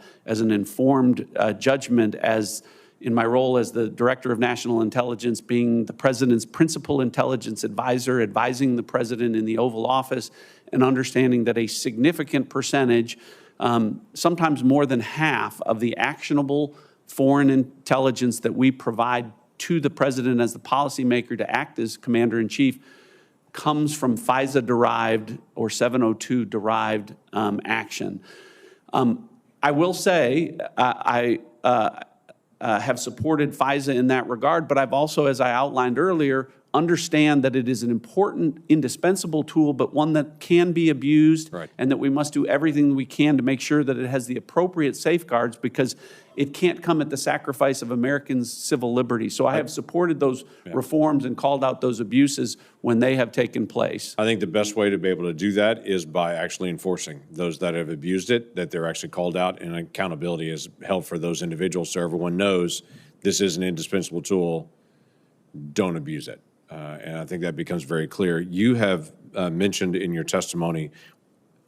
Speaker 4: informed judgment, as in my role as the Director of National Intelligence, being the President's principal intelligence advisor, advising the President in the Oval Office, and understanding that a significant percentage, sometimes more than half, of the actionable foreign intelligence that we provide to the President as the policymaker to act as Commander-in-Chief comes from FISA-derived or 702-derived action. I will say I have supported FISA in that regard, but I've also, as I outlined earlier, understand that it is an important, indispensable tool, but one that can be abused,
Speaker 7: right,
Speaker 4: and that we must do everything we can to make sure that it has the appropriate safeguards, because it can't come at the sacrifice of Americans' civil liberties. So I have supported those reforms and called out those abuses when they have taken place.
Speaker 7: I think the best way to be able to do that is by actually enforcing those that have abused it, that they're actually called out, and accountability is held for those individuals so everyone knows this is an indispensable tool, don't abuse it. And I think that becomes very clear. You have mentioned in your testimony,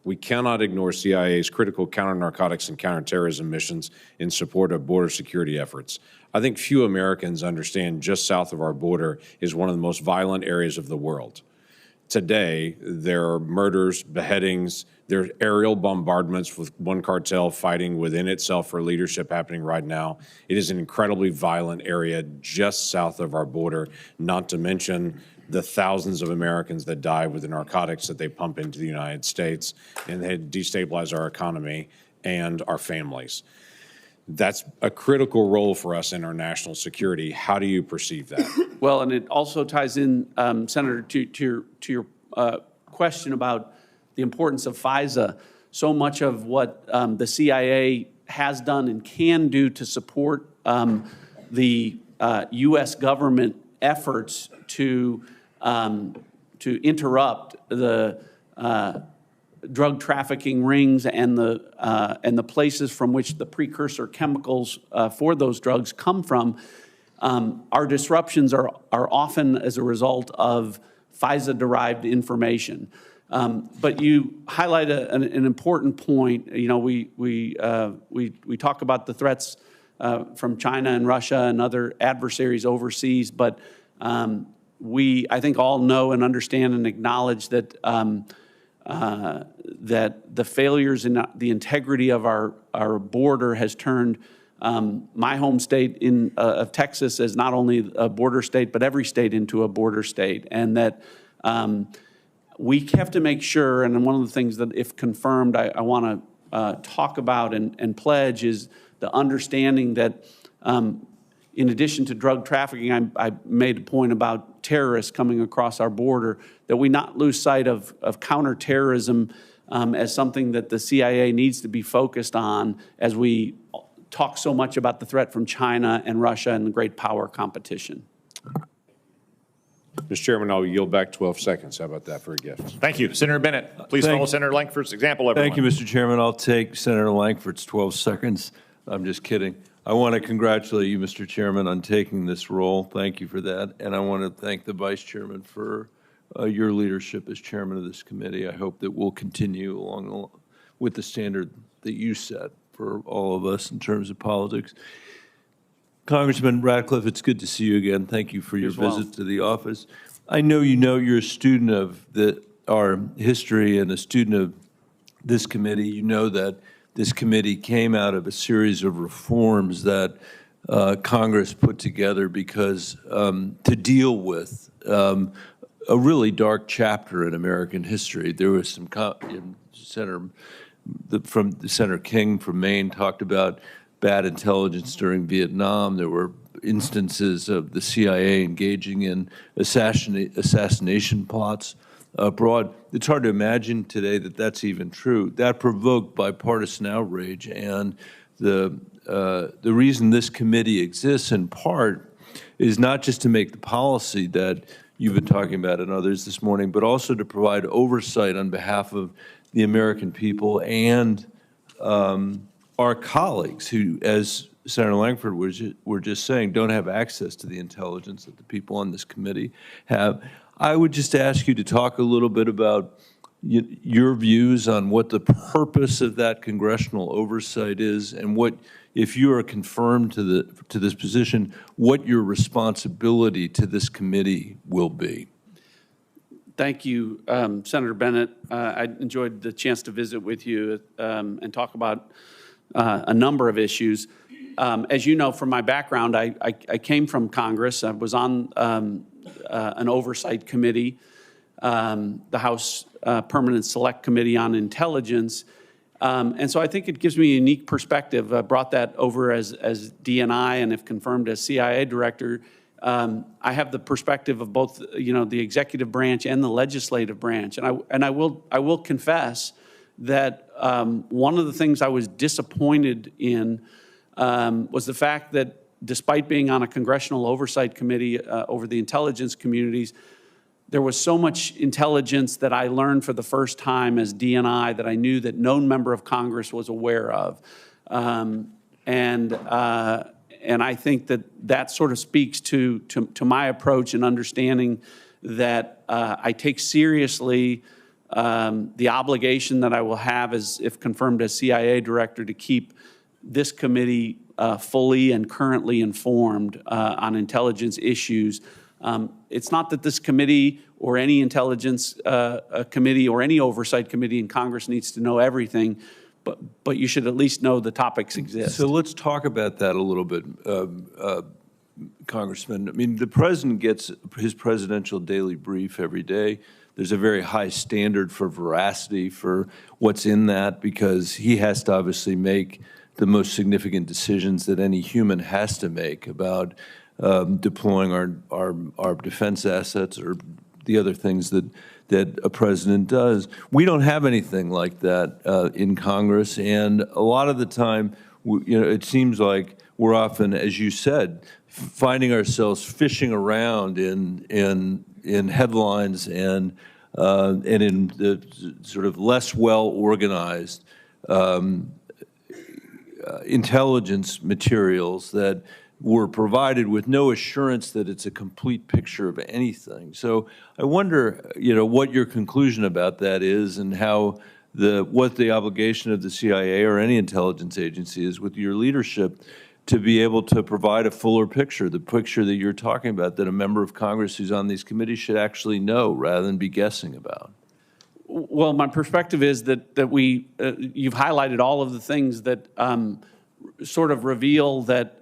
Speaker 7: we cannot ignore CIA's critical counter-narcotics and counterterrorism missions in support of border security efforts. I think few Americans understand just south of our border is one of the most violent areas of the world. Today, there are murders, beheadings, there are aerial bombardments with one cartel fighting within itself for leadership happening right now. It is an incredibly violent area just south of our border, not to mention the thousands of Americans that die with the narcotics that they pump into the United States, and they destabilize our economy and our families. That's a critical role for us in our national security. How do you perceive that?
Speaker 4: Well, and it also ties in, Senator, to your question about the importance of FISA. So much of what the CIA has done and can do to support the U.S. government efforts to interrupt the drug trafficking rings and the places from which the precursor chemicals for those drugs come from. Our disruptions are often as a result of FISA-derived information. But you highlight an important point. You know, we talk about the threats from China and Russia and other adversaries overseas, but we, I think, all know and understand and acknowledge that that the failures in the integrity of our border has turned my home state of Texas as not only a border state, but every state into a border state. And that we have to make sure, and one of the things that, if confirmed, I want to talk about and pledge is the understanding that in addition to drug trafficking, I made a point about terrorists coming across our border, that we not lose sight of counterterrorism as something that the CIA needs to be focused on as we talk so much about the threat from China and Russia and the great power competition.
Speaker 7: Mr. Chairman, I'll yield back 12 seconds. How about that for a gift?
Speaker 1: Thank you. Senator Bennett, please follow Senator Langford's example, everyone.
Speaker 8: Thank you, Mr. Chairman. I'll take Senator Langford's 12 seconds. I'm just kidding. I want to congratulate you, Mr. Chairman, on taking this role. Thank you for that. And I want to thank the Vice Chairman for your leadership as chairman of this committee. I hope that we'll continue along with the standard that you set for all of us in terms of politics. Congressman Ratcliffe, it's good to see you again. Thank you for your visit to the office. I know you're a student of our history and a student of this committee. You know that this committee came out of a series of reforms that Congress put together because to deal with a really dark chapter in American history. There was some Senator King from Maine talked about bad intelligence during Vietnam. There were instances of the CIA engaging in assassination plots abroad. It's hard to imagine today that that's even true. That provoked bipartisan outrage, and the reason this committee exists in part is not just to make the policy that you've been talking about and others this morning, but also to provide oversight on behalf of the American people and our colleagues who, as Senator Langford were just saying, don't have access to the intelligence that the people on this committee have. I would just ask you to talk a little bit about your views on what the purpose of that congressional oversight is, and what, if you are confirmed to this position, what your responsibility to this committee will be.
Speaker 4: Thank you, Senator Bennett. I enjoyed the chance to visit with you and talk about a number of issues. As you know from my background, I came from Congress. I was on an oversight committee, the House Permanent Select Committee on Intelligence. And so I think it gives me a unique perspective. I brought that over as DNI, and if confirmed as CIA director, I have the perspective of both, the executive branch and the legislative branch. And I will confess that one of the things I was disappointed in was the fact that despite being on a congressional oversight committee over the intelligence communities, there was so much intelligence that I learned for the first time as DNI that I knew that no member of Congress was aware of. And I think that sort of speaks to my approach and understanding that I take seriously the obligation that I will have, as if confirmed as CIA director, to keep this committee fully and currently informed on intelligence issues. It's not that this committee or any intelligence committee or any oversight committee in Congress needs to know everything, but you should at least know the topics exist.
Speaker 8: So let's talk about that a little bit, Congressman. I mean, the president gets his presidential daily brief every day. There's a very high standard for veracity for what's in that, because he has to obviously make the most significant decisions that any human has to make about deploying our defense assets or the other things that a president does. We don't have anything like that in Congress, and a lot of the time, it seems like we're often, as you said, finding ourselves fishing around in headlines and in the sort of less well-organized intelligence materials that were provided with no assurance that it's a complete picture of anything. So I wonder, what your conclusion about that is, and how what the obligation of the CIA or any intelligence agency is with your leadership to be able to provide a fuller picture, the picture that you're talking about, that a member of Congress who's on these committees should actually know rather than be guessing about.
Speaker 4: Well, my perspective is that you've highlighted all of the things that sort of reveal that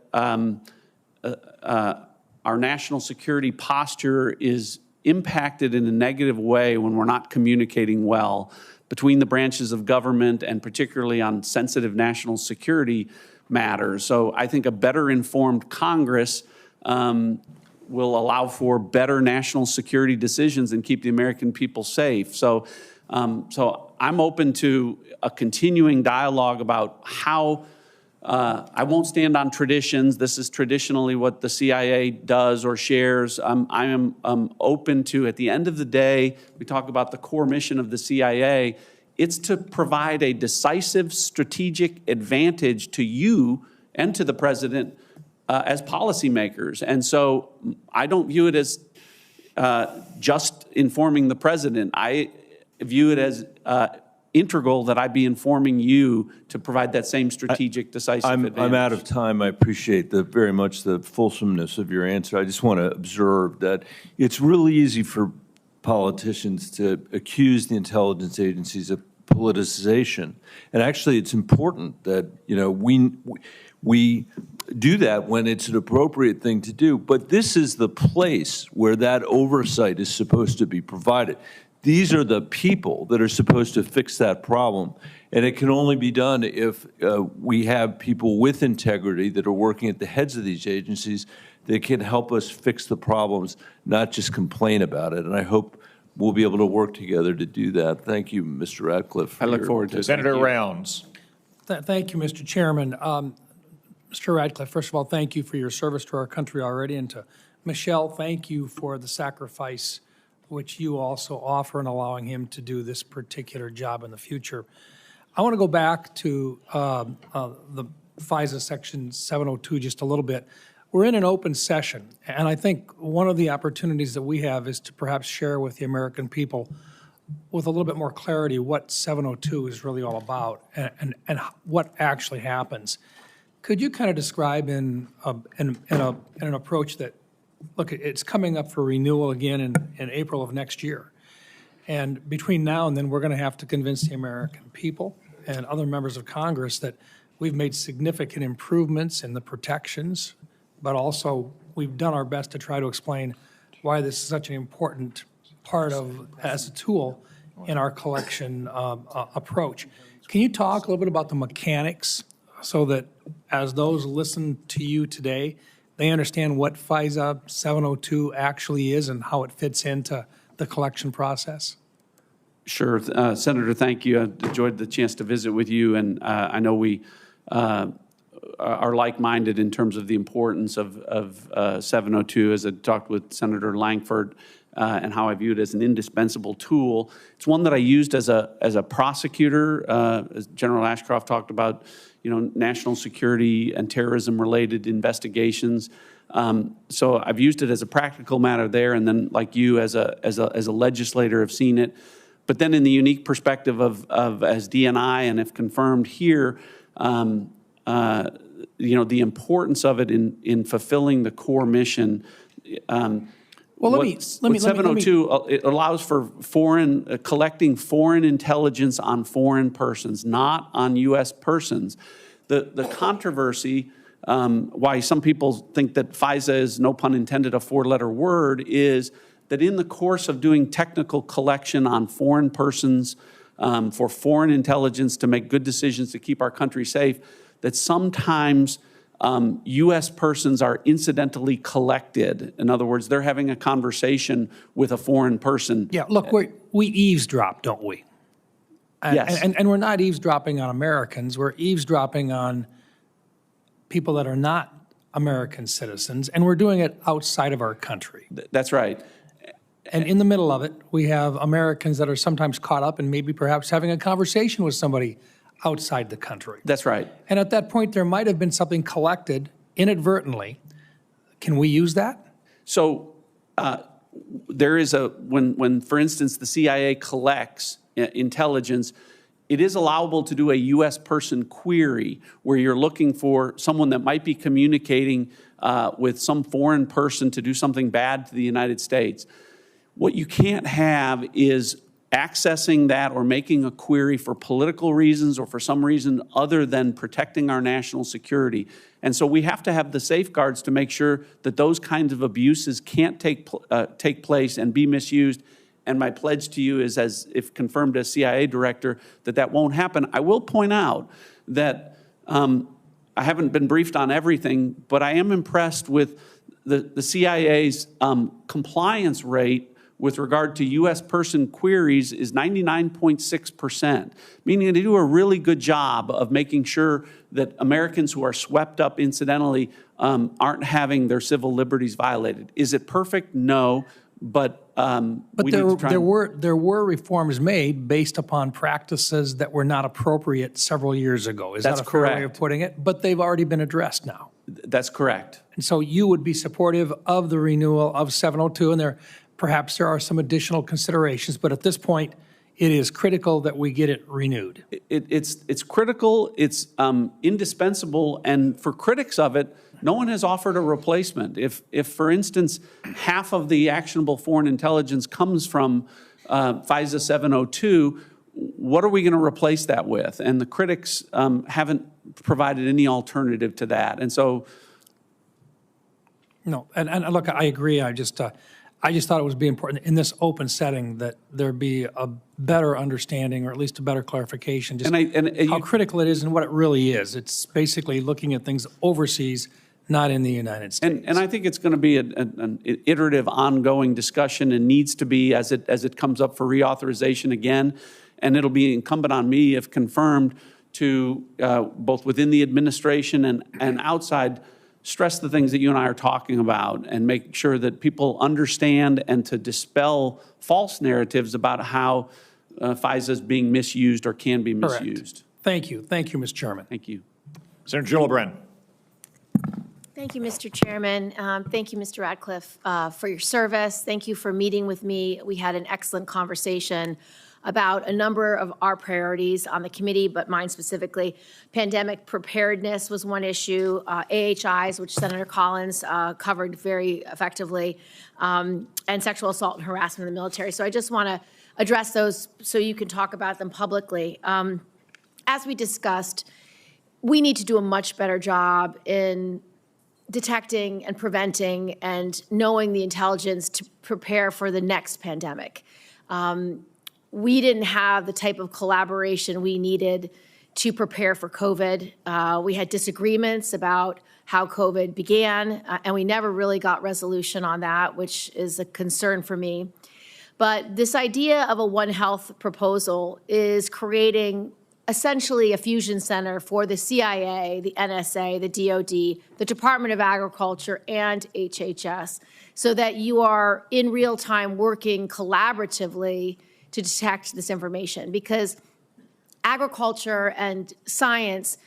Speaker 4: our national security posture is impacted in a negative way when we're not communicating well between the branches of government, and particularly on sensitive national security matters. So I think a better informed Congress will allow for better national security decisions and keep the American people safe. So I'm open to a continuing dialogue about how I won't stand on traditions. This is traditionally what the CIA does or shares. I am open to, at the end of the day, we talk about the core mission of the CIA. It's to provide a decisive strategic advantage to you and to the president as policymakers. And so I don't view it as just informing the president. I view it as integral that I be informing you to provide that same strategic, decisive advantage.
Speaker 8: I'm out of time. I appreciate very much the fulsomeness of your answer. I just want to observe that it's really easy for politicians to accuse the intelligence agencies of politicization. And actually, it's important that, we do that when it's an appropriate thing to do. But this is the place where that oversight is supposed to be provided. These are the people that are supposed to fix that problem. And it can only be done if we have people with integrity that are working at the heads of these agencies that can help us fix the problems, not just complain about it. And I hope we'll be able to work together to do that. Thank you, Mr. Ratcliffe.
Speaker 4: I look forward to it.
Speaker 1: Senator Rounds.
Speaker 6: Thank you, Mr. Chairman. Mr. Ratcliffe, first of all, thank you for your service to our country already. And to Michelle, thank you for the sacrifice which you also offer in allowing him to do this particular job in the future. I want to go back to the FISA Section 702 just a little bit. We're in an open session, and I think one of the opportunities that we have is to perhaps share with the American people with a little bit more clarity what 702 is really all about and what actually happens. Could you kind of describe in an approach that, look, it's coming up for renewal again in April of next year. And between now and then, we're going to have to convince the American people and other members of Congress that we've made significant improvements in the protections, but also we've done our best to try to explain why this is such an important part of, as a tool in our collection approach. Can you talk a little bit about the mechanics so that as those listen to you today, they understand what FISA 702 actually is and how it fits into the collection process?
Speaker 4: Sure. Senator, thank you. I enjoyed the chance to visit with you, and I know we are like-minded in terms of the importance of 702, as I talked with Senator Langford, and how I view it as an indispensable tool. It's one that I used as a prosecutor, as General Ashcroft talked about, national security and terrorism-related investigations. So I've used it as a practical matter there, and then, like you, as a legislator, have seen it. But then, in the unique perspective of as DNI, and if confirmed here, the importance of it in fulfilling the core mission.
Speaker 6: Well, let me
Speaker 4: 702 it allows for collecting foreign intelligence on foreign persons, not on U.S. persons. The controversy, why some people think that FISA is, no pun intended, a four-letter word, is that in the course of doing technical collection on foreign persons for foreign intelligence to make good decisions to keep our country safe, that sometimes U.S. persons are incidentally collected. In other words, they're having a conversation with a foreign person.
Speaker 6: Yeah, look, we eavesdrop, don't we?
Speaker 4: Yes.
Speaker 6: And we're not eavesdropping on Americans. We're eavesdropping on people that are not American citizens, and we're doing it outside of our country.
Speaker 4: That's right.
Speaker 6: And in the middle of it, we have Americans that are sometimes caught up in maybe perhaps having a conversation with somebody outside the country.
Speaker 4: That's right.
Speaker 6: And at that point, there might have been something collected inadvertently. Can we use that?
Speaker 4: So there is when, for instance, the CIA collects intelligence, it is allowable to do a U.S. person query where you're looking for someone that might be communicating with some foreign person to do something bad to the United States. What you can't have is accessing that or making a query for political reasons or for some reason other than protecting our national security. And so we have to have the safeguards to make sure that those kinds of abuses can't take place and be misused. And my pledge to you is, as if confirmed as CIA director, that won't happen. I will point out that I haven't been briefed on everything, but I am impressed with the CIA's compliance rate with regard to U.S. person queries is 99.6%, meaning they do a really good job of making sure that Americans who are swept up incidentally aren't having their civil liberties violated. Is it perfect? No, but we need to try.
Speaker 6: There were reforms made based upon practices that were not appropriate several years ago. Is that a fair way of putting it? But they've already been addressed now.
Speaker 4: That's correct.
Speaker 6: And so you would be supportive of the renewal of 702, and there
Speaker 9: perhaps there are some additional considerations, but at this point, it is critical that we get it renewed.
Speaker 4: It's critical, it's indispensable, and for critics of it, no one has offered a replacement. If for instance, half of the actionable foreign intelligence comes from FISA 702, what are we going to replace that with? And the critics haven't provided any alternative to that. And so,
Speaker 9: No, and look, I agree. I just thought it would be important in this open setting that there be a better understanding, or at least a better clarification, just how critical it is and what it really is. It's basically looking at things overseas, not in the United States.
Speaker 4: And I think it's going to be an iterative, ongoing discussion, and needs to be as it comes up for reauthorization again. And it'll be incumbent on me, if confirmed, to both within the administration and outside, stress the things that you and I are talking about and make sure that people understand, and to dispel false narratives about how FISA is being misused or can be misused.
Speaker 9: Correct. Thank you, Mr. Chairman.
Speaker 4: Thank you.
Speaker 1: Senator Gillibrand.
Speaker 10: Thank you, Mr. Chairman. Thank you, Mr. Ratcliffe, for your service. Thank you for meeting with me. We had an excellent conversation about a number of our priorities on the committee, but mine specifically. Pandemic preparedness was one issue, AHIs, which Senator Collins covered very effectively, and sexual assault and harassment in the military. So I just want to address those so you can talk about them publicly. As we discussed, we need to do a much better job in detecting and preventing and knowing the intelligence to prepare for the next pandemic. We didn't have the type of collaboration we needed to prepare for COVID. We had disagreements about how COVID began, and we never really got resolution on that, which is a concern for me. But this idea of a One Health proposal is creating essentially a fusion center for the CIA, the NSA, the DOD, the Department of Agriculture, and HHS, so that you are in real time working collaboratively to detect this information, because agriculture and science,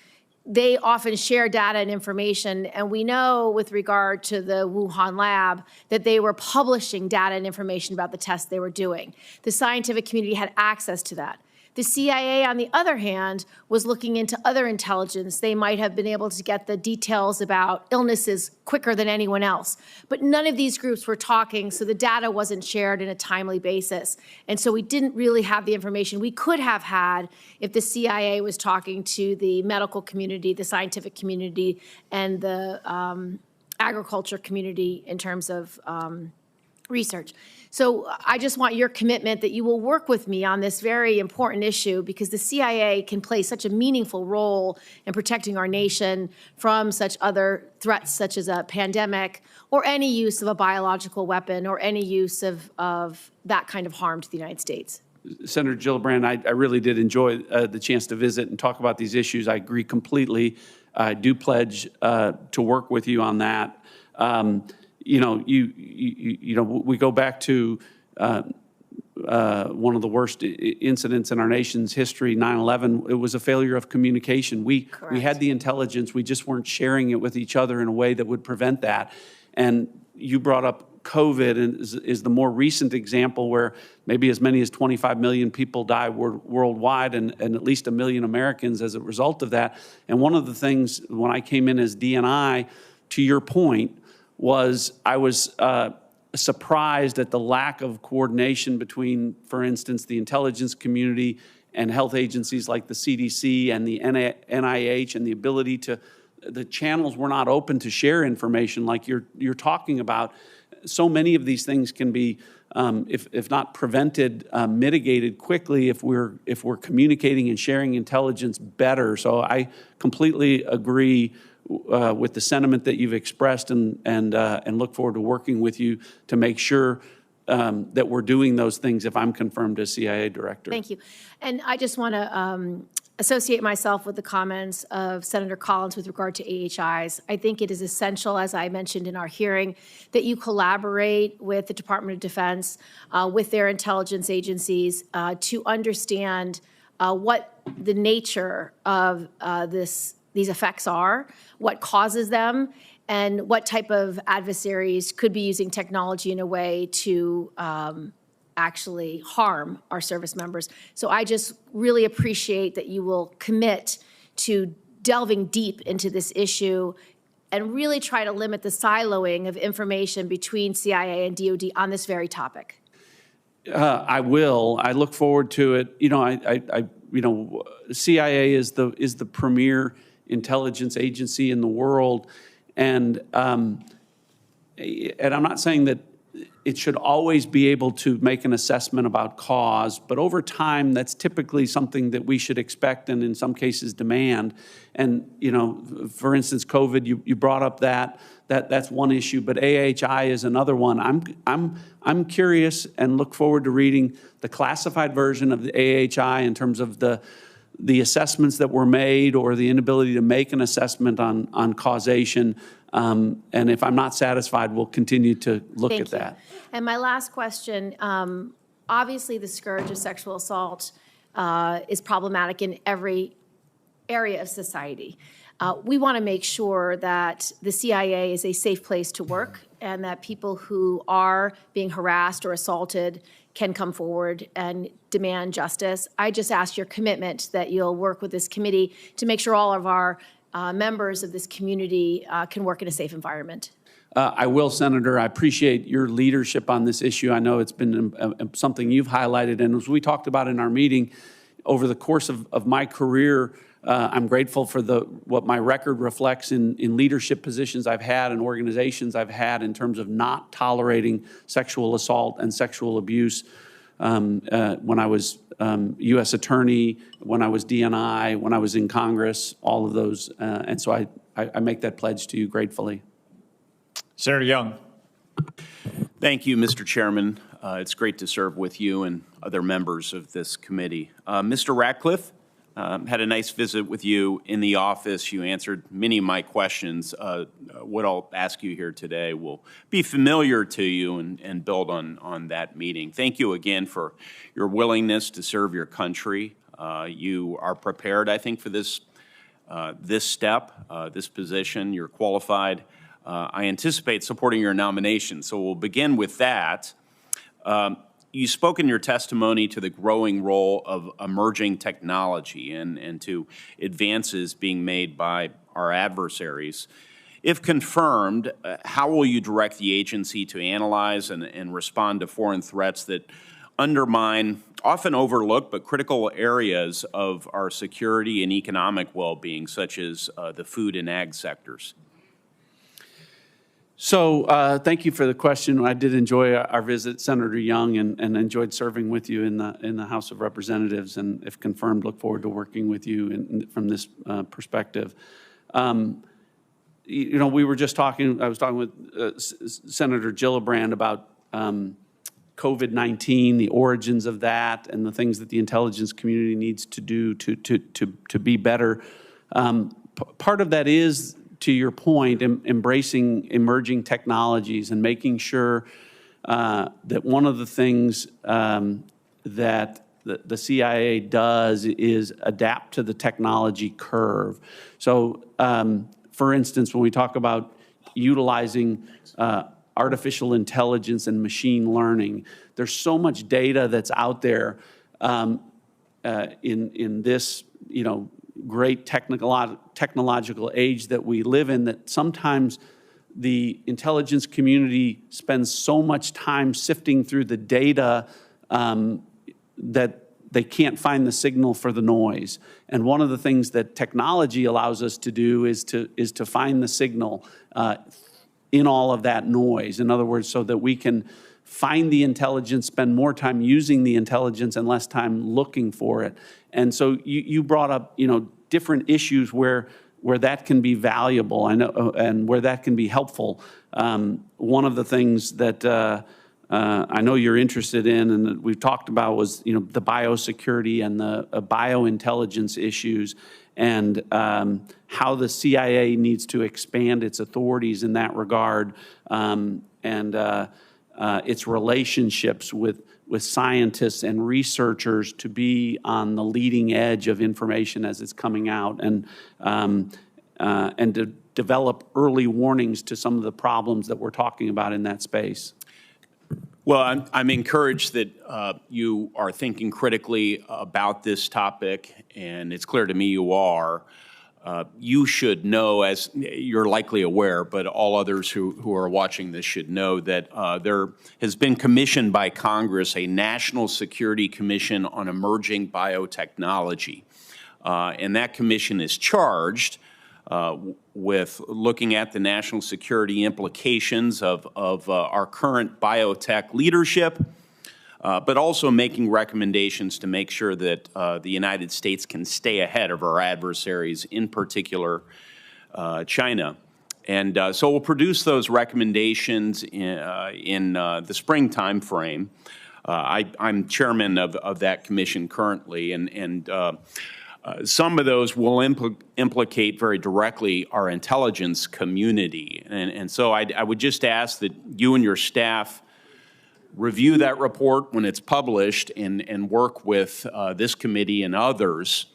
Speaker 10: they often share data and information, and we know with regard to the Wuhan lab that they were publishing data and information about the tests they were doing. The scientific community had access to that. The CIA, on the other hand, was looking into other intelligence. They might have been able to get the details about illnesses quicker than anyone else. But none of these groups were talking, so the data wasn't shared in a timely basis. And so we didn't really have the information we could have had if the CIA was talking to the medical community, the scientific community, and the agriculture community in terms of research. So I just want your commitment that you will work with me on this very important issue, because the CIA can play such a meaningful role in protecting our nation from such other threats, such as a pandemic or any use of a biological weapon or any use of that kind of harm to the United States.
Speaker 4: Senator Gillibrand, I really did enjoy the chance to visit and talk about these issues. I agree completely. I do pledge to work with you on that. You know, we go back to one of the worst incidents in our nation's history, 9/11. It was a failure of communication. We had the intelligence, we just weren't sharing it with each other in a way that would prevent that. And you brought up COVID, and is the more recent example where maybe as many as 25 million people die worldwide, and at least 1 million Americans as a result of that. And one of the things when I came in as DNI, to your point, was I was surprised at the lack of coordination between, for instance, the intelligence community and health agencies like the CDC and the NIH, and the ability to, the channels were not open to share information like you're talking about. So many of these things can be, if not prevented, mitigated quickly if we're communicating and sharing intelligence better. So I completely agree with the sentiment that you've expressed, and look forward to working with you to make sure that we're doing those things if I'm confirmed as CIA director.
Speaker 10: Thank you. And I just want to associate myself with the comments of Senator Collins with regard to AHIs. I think it is essential, as I mentioned in our hearing, that you collaborate with the Department of Defense, with their intelligence agencies, to understand what the nature of these effects are, what causes them, and what type of adversaries could be using technology in a way to actually harm our service members. So I just really appreciate that you will commit to delving deep into this issue and really try to limit the siloing of information between CIA and DOD on this very topic.
Speaker 4: I will. I look forward to it. CIA is the premier intelligence agency in the world, and I'm not saying that it should always be able to make an assessment about cause, but over time, that's typically something that we should expect and in some cases demand. And, for instance, COVID, you brought up that's one issue, but AHI is another one. I'm curious and look forward to reading the classified version of the AHI in terms of the assessments that were made or the inability to make an assessment on causation. And if I'm not satisfied, we'll continue to look at that.
Speaker 10: And my last question, obviously the scourge of sexual assault is problematic in every area of society. We want to make sure that the CIA is a safe place to work and that people who are being harassed or assaulted can come forward and demand justice. I just ask your commitment that you'll work with this committee to make sure all of our members of this community can work in a safe environment.
Speaker 4: I will, Senator. I appreciate your leadership on this issue. I know it's been something you've highlighted, and as we talked about in our meeting, over the course of my career, I'm grateful for what my record reflects in leadership positions I've had and organizations I've had in terms of not tolerating sexual assault and sexual abuse. When I was U.S. Attorney, when I was DNI, when I was in Congress, all of those. And so I make that pledge to you gratefully.
Speaker 1: Senator Young.
Speaker 11: Thank you, Mr. Chairman. It's great to serve with you and other members of this committee. Mr. Ratcliffe, had a nice visit with you in the office. You answered many of my questions. What I'll ask you here today will be familiar to you and build on that meeting. Thank you again for your willingness to serve your country. You are prepared, I think, for this step, this position. You're qualified. I anticipate supporting your nomination. So we'll begin with that. You spoke in your testimony to the growing role of emerging technology and to advances being made by our adversaries. If confirmed, how will you direct the agency to analyze and respond to foreign threats that undermine often overlooked but critical areas of our security and economic well-being, such as the food and ag sectors?
Speaker 4: So thank you for the question. I did enjoy our visit, Senator Young, and enjoyed serving with you in the House of Representatives. And if confirmed, look forward to working with you from this perspective. We were just talking. I was talking with Senator Gillibrand about COVID-19, the origins of that, and the things that the intelligence community needs to do to be better. Part of that is, to your point, embracing emerging technologies and making sure that one of the things that the CIA does is adapt to the technology curve. So, for instance, when we talk about utilizing artificial intelligence and machine learning, there's so much data that's out there in this, great technological age that we live in, that sometimes the intelligence community spends so much time sifting through the data that they can't find the signal for the noise. And one of the things that technology allows us to do is to find the signal in all of that noise. In other words, so that we can find the intelligence, spend more time using the intelligence and less time looking for it. And so you brought up, different issues where that can be valuable, I know, and where that can be helpful. One of the things that I know you're interested in and that we've talked about was, the biosecurity and the biointelligence issues, and how the CIA needs to expand its authorities in that regard, and its relationships with scientists and researchers to be on the leading edge of information as it's coming out, and develop early warnings to some of the problems that we're talking about in that space?
Speaker 11: Well, I'm encouraged that you are thinking critically about this topic, and it's clear to me you are. You should know, as you're likely aware, but all others who are watching this should know, that there has been commissioned by Congress a National Security Commission on Emerging Biotechnology. And that commission is charged with looking at the national security implications of our current biotech leadership, but also making recommendations to make sure that the United States can stay ahead of our adversaries, in particular China. And so we'll produce those recommendations in the spring time frame. I'm chairman of that commission currently, and some of those will implicate very directly our intelligence community. And so I would just ask that you and your staff review that report when it's published and work with this committee and others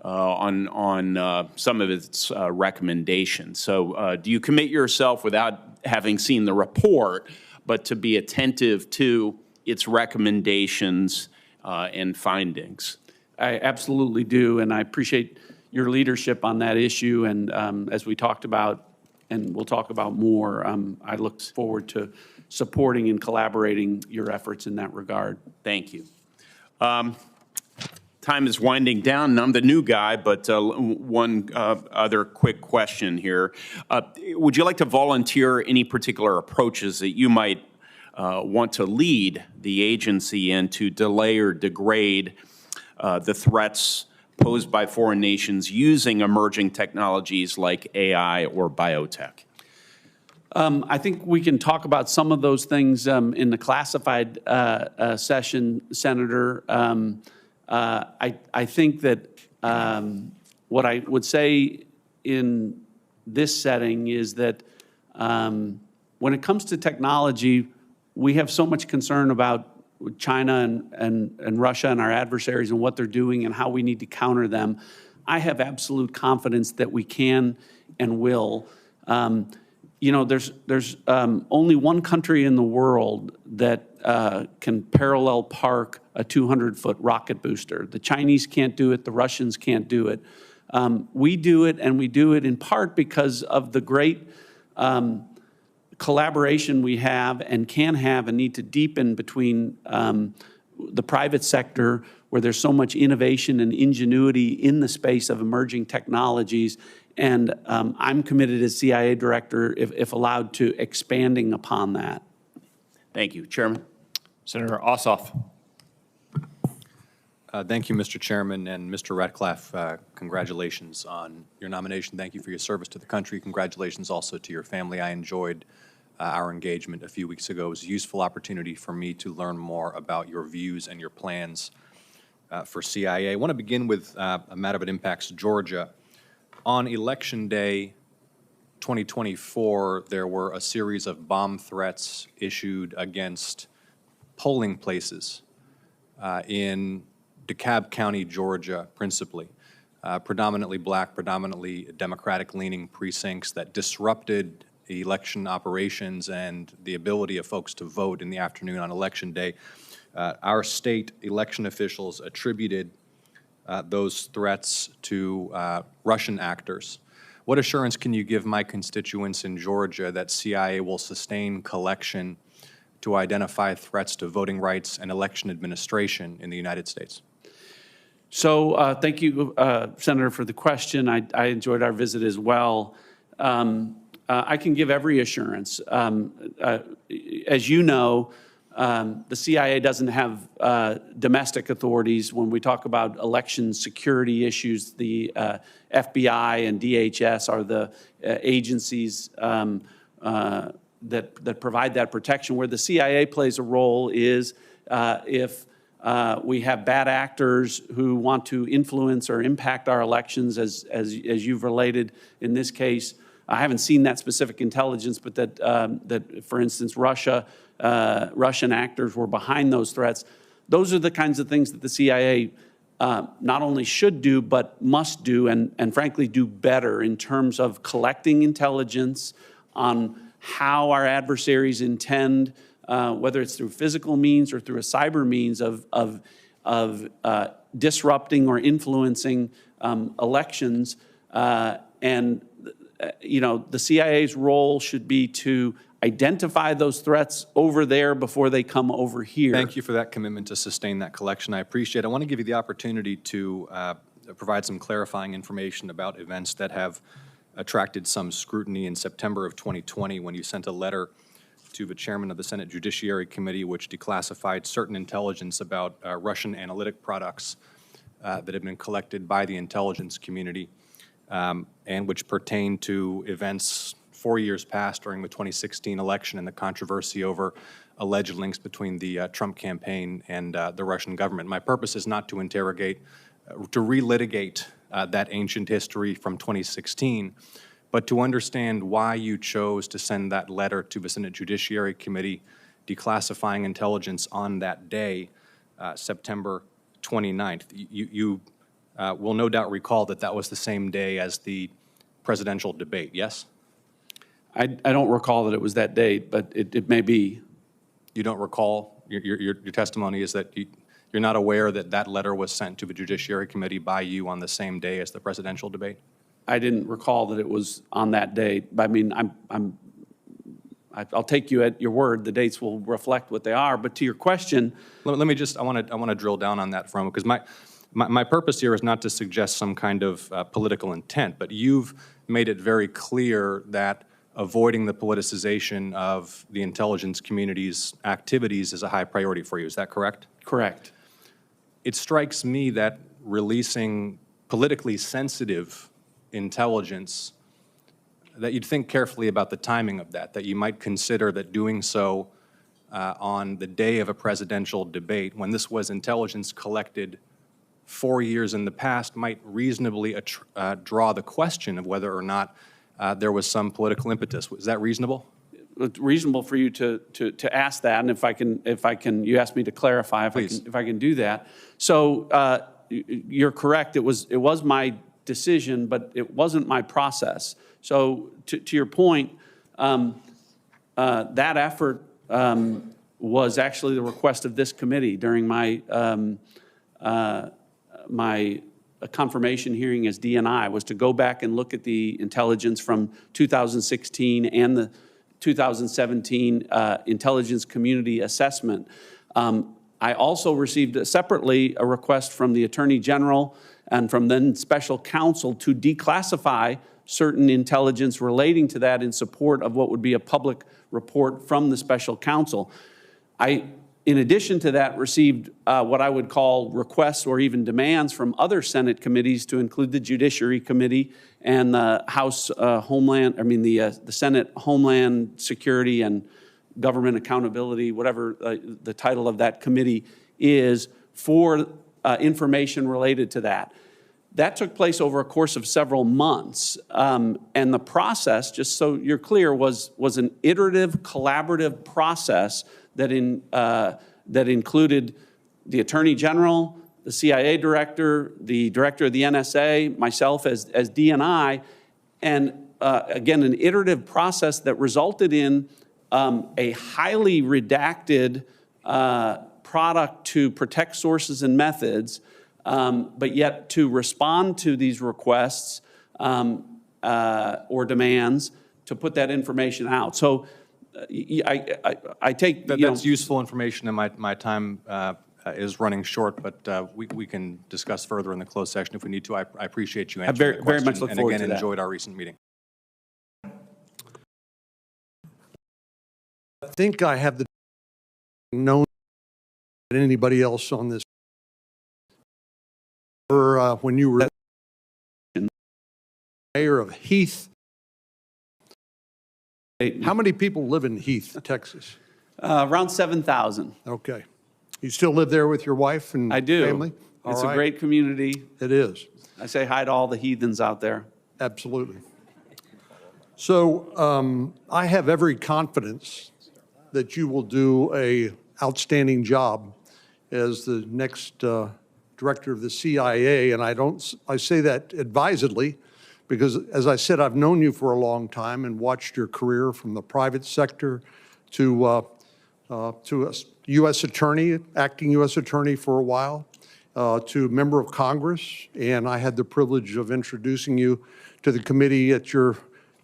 Speaker 11: on some of its recommendations. So do you commit yourself, without having seen the report, but to be attentive to its recommendations and findings?
Speaker 4: I absolutely do, and I appreciate your leadership on that issue. And as we talked about, and we'll talk about more, I look forward to supporting and collaborating your efforts in that regard.
Speaker 11: Thank you. Time is winding down, and I'm the new guy, but one other quick question here. Would you like to volunteer any particular approaches that you might want to lead the agency in to delay or degrade the threats posed by foreign nations using emerging technologies like AI or biotech?
Speaker 4: I think we can talk about some of those things in the classified session, Senator. I think that what I would say in this setting is that when it comes to technology, we have so much concern about China and Russia and our adversaries and what they're doing and how we need to counter them. I have absolute confidence that we can and will. You know, there's only one country in the world that can parallel park a 200-foot rocket booster. The Chinese can't do it. The Russians can't do it. We do it, and we do it in part because of the great collaboration we have and can have and need to deepen between the private sector, where there's so much innovation and ingenuity in the space of emerging technologies. And I'm committed as CIA director, if allowed, to expanding upon that.
Speaker 11: Thank you. Chairman.
Speaker 1: Senator Ossoff.
Speaker 12: Thank you, Mr. Chairman, and Mr. Ratcliffe, congratulations on your nomination. Thank you for your service to the country. Congratulations also to your family. I enjoyed our engagement a few weeks ago. It was a useful opportunity for me to learn more about your views and your plans for CIA. I want to begin with a matter that impacts Georgia. On Election Day 2024, there were a series of bomb threats issued against polling places in DeKalb County, Georgia, principally. Predominantly black, predominantly Democratic-leaning precincts that disrupted election operations and the ability of folks to vote in the afternoon on Election Day. Our state election officials attributed those threats to Russian actors. What assurance can you give my constituents in Georgia that CIA will sustain collection to identify threats to voting rights and election administration in the United States?
Speaker 4: So thank you, Senator, for the question. I enjoyed our visit as well. I can give every assurance. As you know, the CIA doesn't have domestic authorities. When we talk about election security issues, the FBI and DHS are the agencies that provide that protection. Where the CIA plays a role is if we have bad actors who want to influence or impact our elections, as you've related in this case. I haven't seen that specific intelligence, but that for instance, Russian actors were behind those threats. Those are the kinds of things that the CIA not only should do, but must do, and frankly do better in terms of collecting intelligence on how our adversaries intend, whether it's through physical means or through a cyber means of disrupting or influencing elections. And the CIA's role should be to identify those threats over there before they come over here.
Speaker 12: Thank you for that commitment to sustain that collection. I appreciate it. I want to give you the opportunity to provide some clarifying information about events that have attracted some scrutiny in September of 2020 when you sent a letter to the chairman of the Senate Judiciary Committee which declassified certain intelligence about Russian analytic products that have been collected by the intelligence community and which pertain to events 4 years past during the 2016 election and the controversy over alleged links between the Trump campaign and the Russian government. My purpose is not to interrogate, to relitigate that ancient history from 2016, but to understand why you chose to send that letter to the Senate Judiciary Committee declassifying intelligence on that day, September 29th. You will no doubt recall that that was the same day as the presidential debate, yes?
Speaker 4: I don't recall that it was that date, but it may be.
Speaker 12: You don't recall? Your testimony is that you're not aware that that letter was sent to the Judiciary Committee by you on the same day as the presidential debate?
Speaker 4: I didn't recall that it was on that date. I mean, I'll take you at your word. The dates will reflect what they are. But to your question,
Speaker 12: let me just, I want to drill down on that for a moment, because my purpose here is not to suggest some kind of political intent, but you've made it very clear that avoiding the politicization of the intelligence community's activities is a high priority for you. Is that correct?
Speaker 4: Correct.
Speaker 12: It strikes me that releasing politically sensitive intelligence, that you'd think carefully about the timing of that you might consider that doing so on the day of a presidential debate, when this was intelligence collected 4 years in the past, might reasonably draw the question of whether or not there was some political impetus. Is that reasonable?
Speaker 4: It's reasonable for you to ask that, and if I can, you asked me to clarify if I can do that. So you're correct. It was my decision, but it wasn't my process. So to your point, that effort was actually the request of this committee during my my confirmation hearing as DNI, was to go back and look at the intelligence from 2016 and the 2017 intelligence community assessment. I also received separately a request from the Attorney General and from then special counsel to declassify certain intelligence relating to that in support of what would be a public report from the special counsel. I, in addition to that, received what I would call requests or even demands from other Senate committees, to include the Judiciary Committee and the House the Senate Homeland Security and Government Accountability, whatever the title of that committee is, for information related to that. That took place over a course of several months. And the process, just so you're clear, was an iterative, collaborative process that included the Attorney General, the CIA Director, the Director of the NSA, myself as DNI, and again, an iterative process that resulted in a highly redacted product to protect sources and methods, but yet to respond to these requests or demands to put that information out. So I take
Speaker 12: that's useful information, and my time is running short, but we can discuss further in the closed session if we need to. I appreciate you answering the question,
Speaker 4: very much look forward to that.
Speaker 12: And again, enjoyed our recent meeting.
Speaker 13: I think I have the known than anybody else on this. When you were mayor of Heath, how many people live in Heath, Texas?
Speaker 4: Around 7,000.
Speaker 13: Okay. You still live there with your wife and
Speaker 4: I do.
Speaker 13: family?
Speaker 4: It's a great community.
Speaker 13: It is.
Speaker 4: I say hi to all the heathens out there.
Speaker 13: Absolutely. So I have every confidence that you will do an outstanding job as the next director of the CIA, and I say that advisedly because, as I said, I've known you for a long time and watched your career from the private sector to a U.S. attorney, acting U.S. attorney for a while, to member of Congress, and I had the privilege of introducing you to the committee at your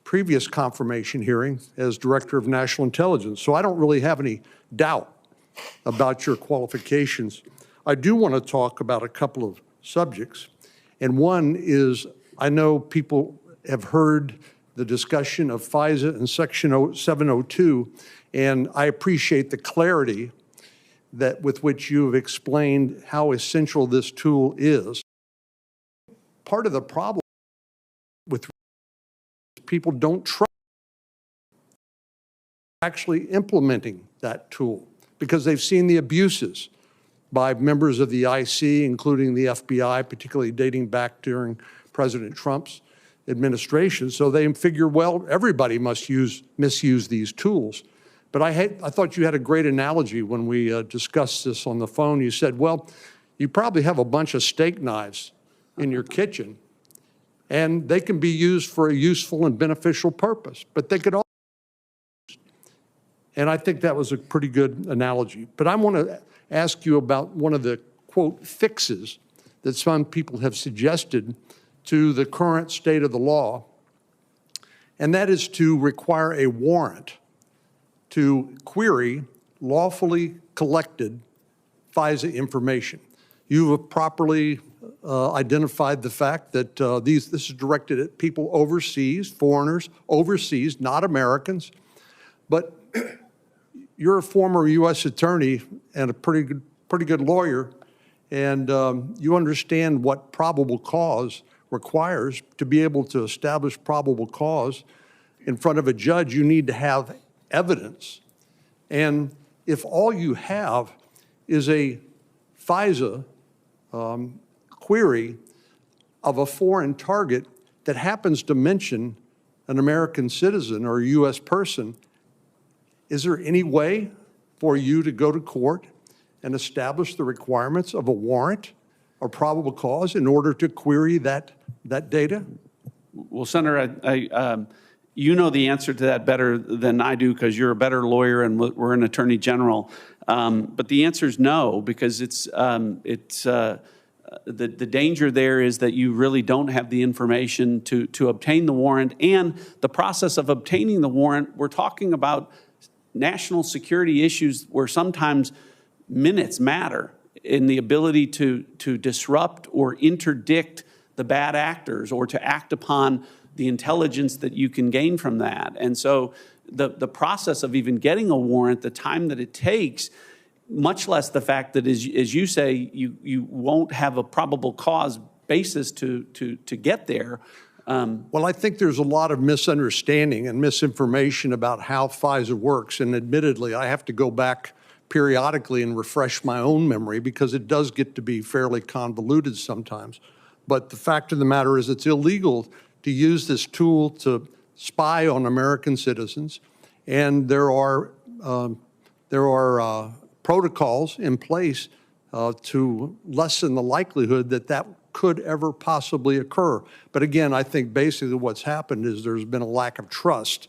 Speaker 13: previous confirmation hearing as Director of National Intelligence. So I don't really have any doubt about your qualifications. I do want to talk about a couple of subjects, and one is I know people have heard the discussion of FISA and Section 702, and I appreciate the clarity with which you have explained how essential this tool is. Part of the problem with people don't trust actually implementing that tool because they've seen the abuses by members of the IC, including the FBI, particularly dating back during President Trump's administration. So they figure, well, everybody must misuse these tools. But I thought you had a great analogy when we discussed this on the phone. You said, well, you probably have a bunch of steak knives in your kitchen, and they can be used for a useful and beneficial purpose, but they could also be used. And I think that was a pretty good analogy. But I want to ask you about one of the, quote, fixes that some people have suggested to the current state of the law, and that is to require a warrant to query lawfully collected FISA information. You have properly identified the fact that this is directed at people overseas, foreigners overseas, not Americans. But you're a former U.S. attorney and a pretty good lawyer, and you understand what probable cause requires. To be able to establish probable cause in front of a judge, you need to have evidence. And if all you have is a FISA query of a foreign target that happens to mention an American citizen or a U.S. person, is there any way for you to go to court and establish the requirements of a warrant or probable cause in order to query that data?
Speaker 4: Well, Senator, you know the answer to that better than I do because you're a better lawyer and we're an attorney general. But the answer is no, because the danger there is that you really don't have the information to obtain the warrant. And the process of obtaining the warrant, we're talking about national security issues where sometimes minutes matter in the ability to disrupt or interdict the bad actors or to act upon the intelligence that you can gain from that. And so the process of even getting a warrant, the time that it takes, much less the fact that, as you say, you won't have a probable cause basis to get there.
Speaker 13: Well, I think there's a lot of misunderstanding and misinformation about how FISA works. And admittedly, I have to go back periodically and refresh my own memory because it does get to be fairly convoluted sometimes. But the fact of the matter is it's illegal to use this tool to spy on American citizens, and there are protocols in place to lessen the likelihood that that could ever possibly occur. But again, I think basically what's happened is there's been a lack of trust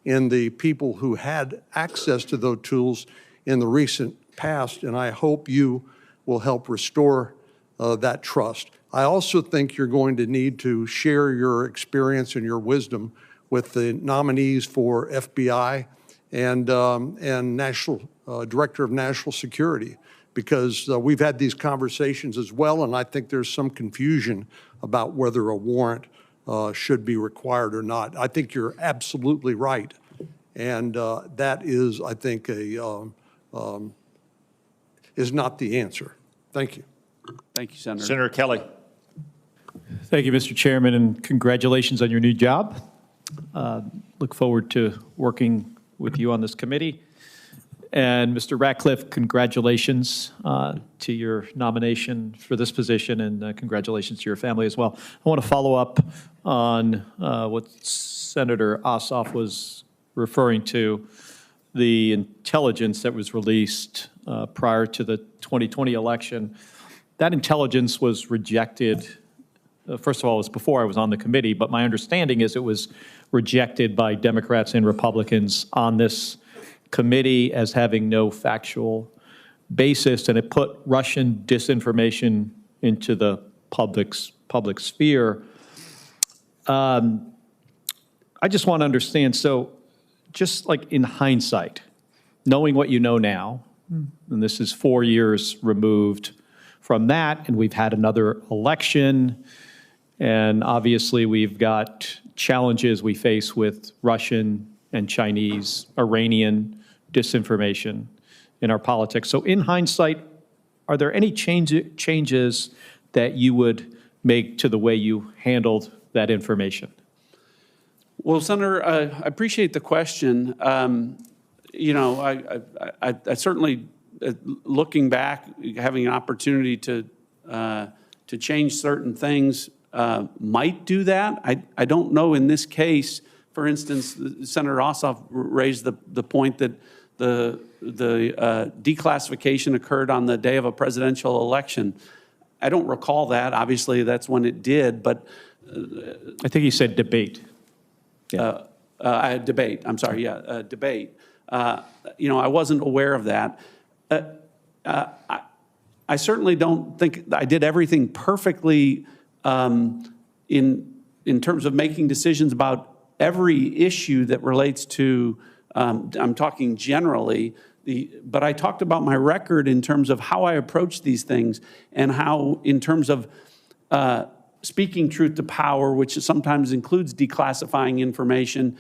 Speaker 13: in the people who had access to those tools in the recent past, and I hope you will help restore that trust. I also think you're going to need to share your experience and your wisdom with the nominees for FBI and National Director of National Security, because we've had these conversations as well, and I think there's some confusion about whether a warrant should be required or not. I think you're absolutely right, and that is, I think, is not the answer. Thank you.
Speaker 4: Thank you, Senator.
Speaker 1: Senator Kelly.
Speaker 14: Thank you, Mr. Chairman, and congratulations on your new job. Look forward to working with you on this committee. And Mr. Ratcliffe, congratulations to your nomination for this position, and congratulations to your family as well. I want to follow up on what Senator Ossoff was referring to, the intelligence that was released prior to the 2020 election. that intelligence was rejected. First of all, it was before I was on the committee, but my understanding is it was rejected by Democrats and Republicans on this committee as having no factual basis, and it put Russian disinformation into the public sphere. I just want to understand, so just like in hindsight, knowing what you know now, and this is 4 years removed from that, and we've had another election, and obviously we've got challenges we face with Russian and Chinese, Iranian disinformation in our politics. So in hindsight, are there any changes that you would make to the way you handled that information?
Speaker 4: Well, Senator, I appreciate the question. You know, I certainly, looking back, having an opportunity to change certain things might do that. I don't know in this case. For instance, Senator Ossoff raised the point that the declassification occurred on the day of a presidential election. I don't recall that. Obviously, that's when it did, but
Speaker 14: I think he said debate. Yeah.
Speaker 4: Debate. I'm sorry. Yeah, debate. You know, I wasn't aware of that. I certainly don't think I did everything perfectly in terms of making decisions about every issue that relates to. I'm talking generally. But I talked about my record in terms of how I approach these things and how, in terms of speaking truth to power, which sometimes includes declassifying information.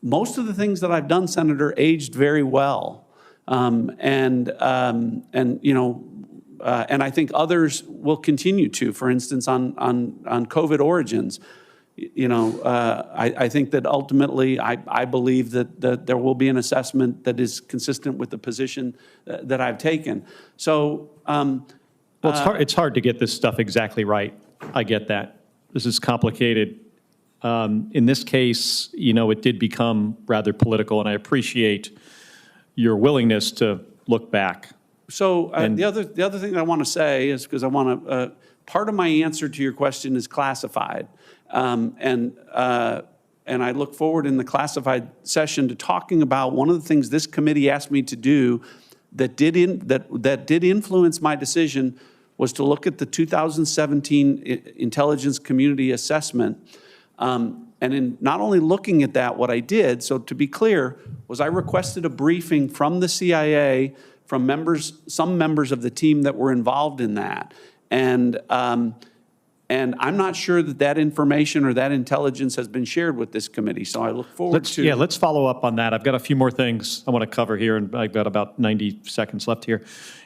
Speaker 4: Most of the things that I've done, Senator, aged very well, and you know, and I think others will continue to. For instance, on COVID origins, you know, I think that ultimately, I believe that there will be an assessment that is consistent with the position that I've taken. So,
Speaker 14: well, it's hard to get this stuff exactly right. I get that. This is complicated. In this case, you know, it did become rather political, and I appreciate your willingness to look back.
Speaker 4: So the other thing I want to say is, because I want to, part of my answer to your question is classified. And I look forward in the classified session to talking about one of the things this committee asked me to do that did influence my decision was to look at the 2017 Intelligence Community Assessment. And in not only looking at that, what I did, so to be clear, was I requested a briefing from the CIA, from some members of the team that were involved in that. And I'm not sure that information or that intelligence has been shared with this committee. So I look forward to.
Speaker 14: Yeah, let's follow up on that. I've got a few more things I want to cover here, and I've got about 90 seconds left here.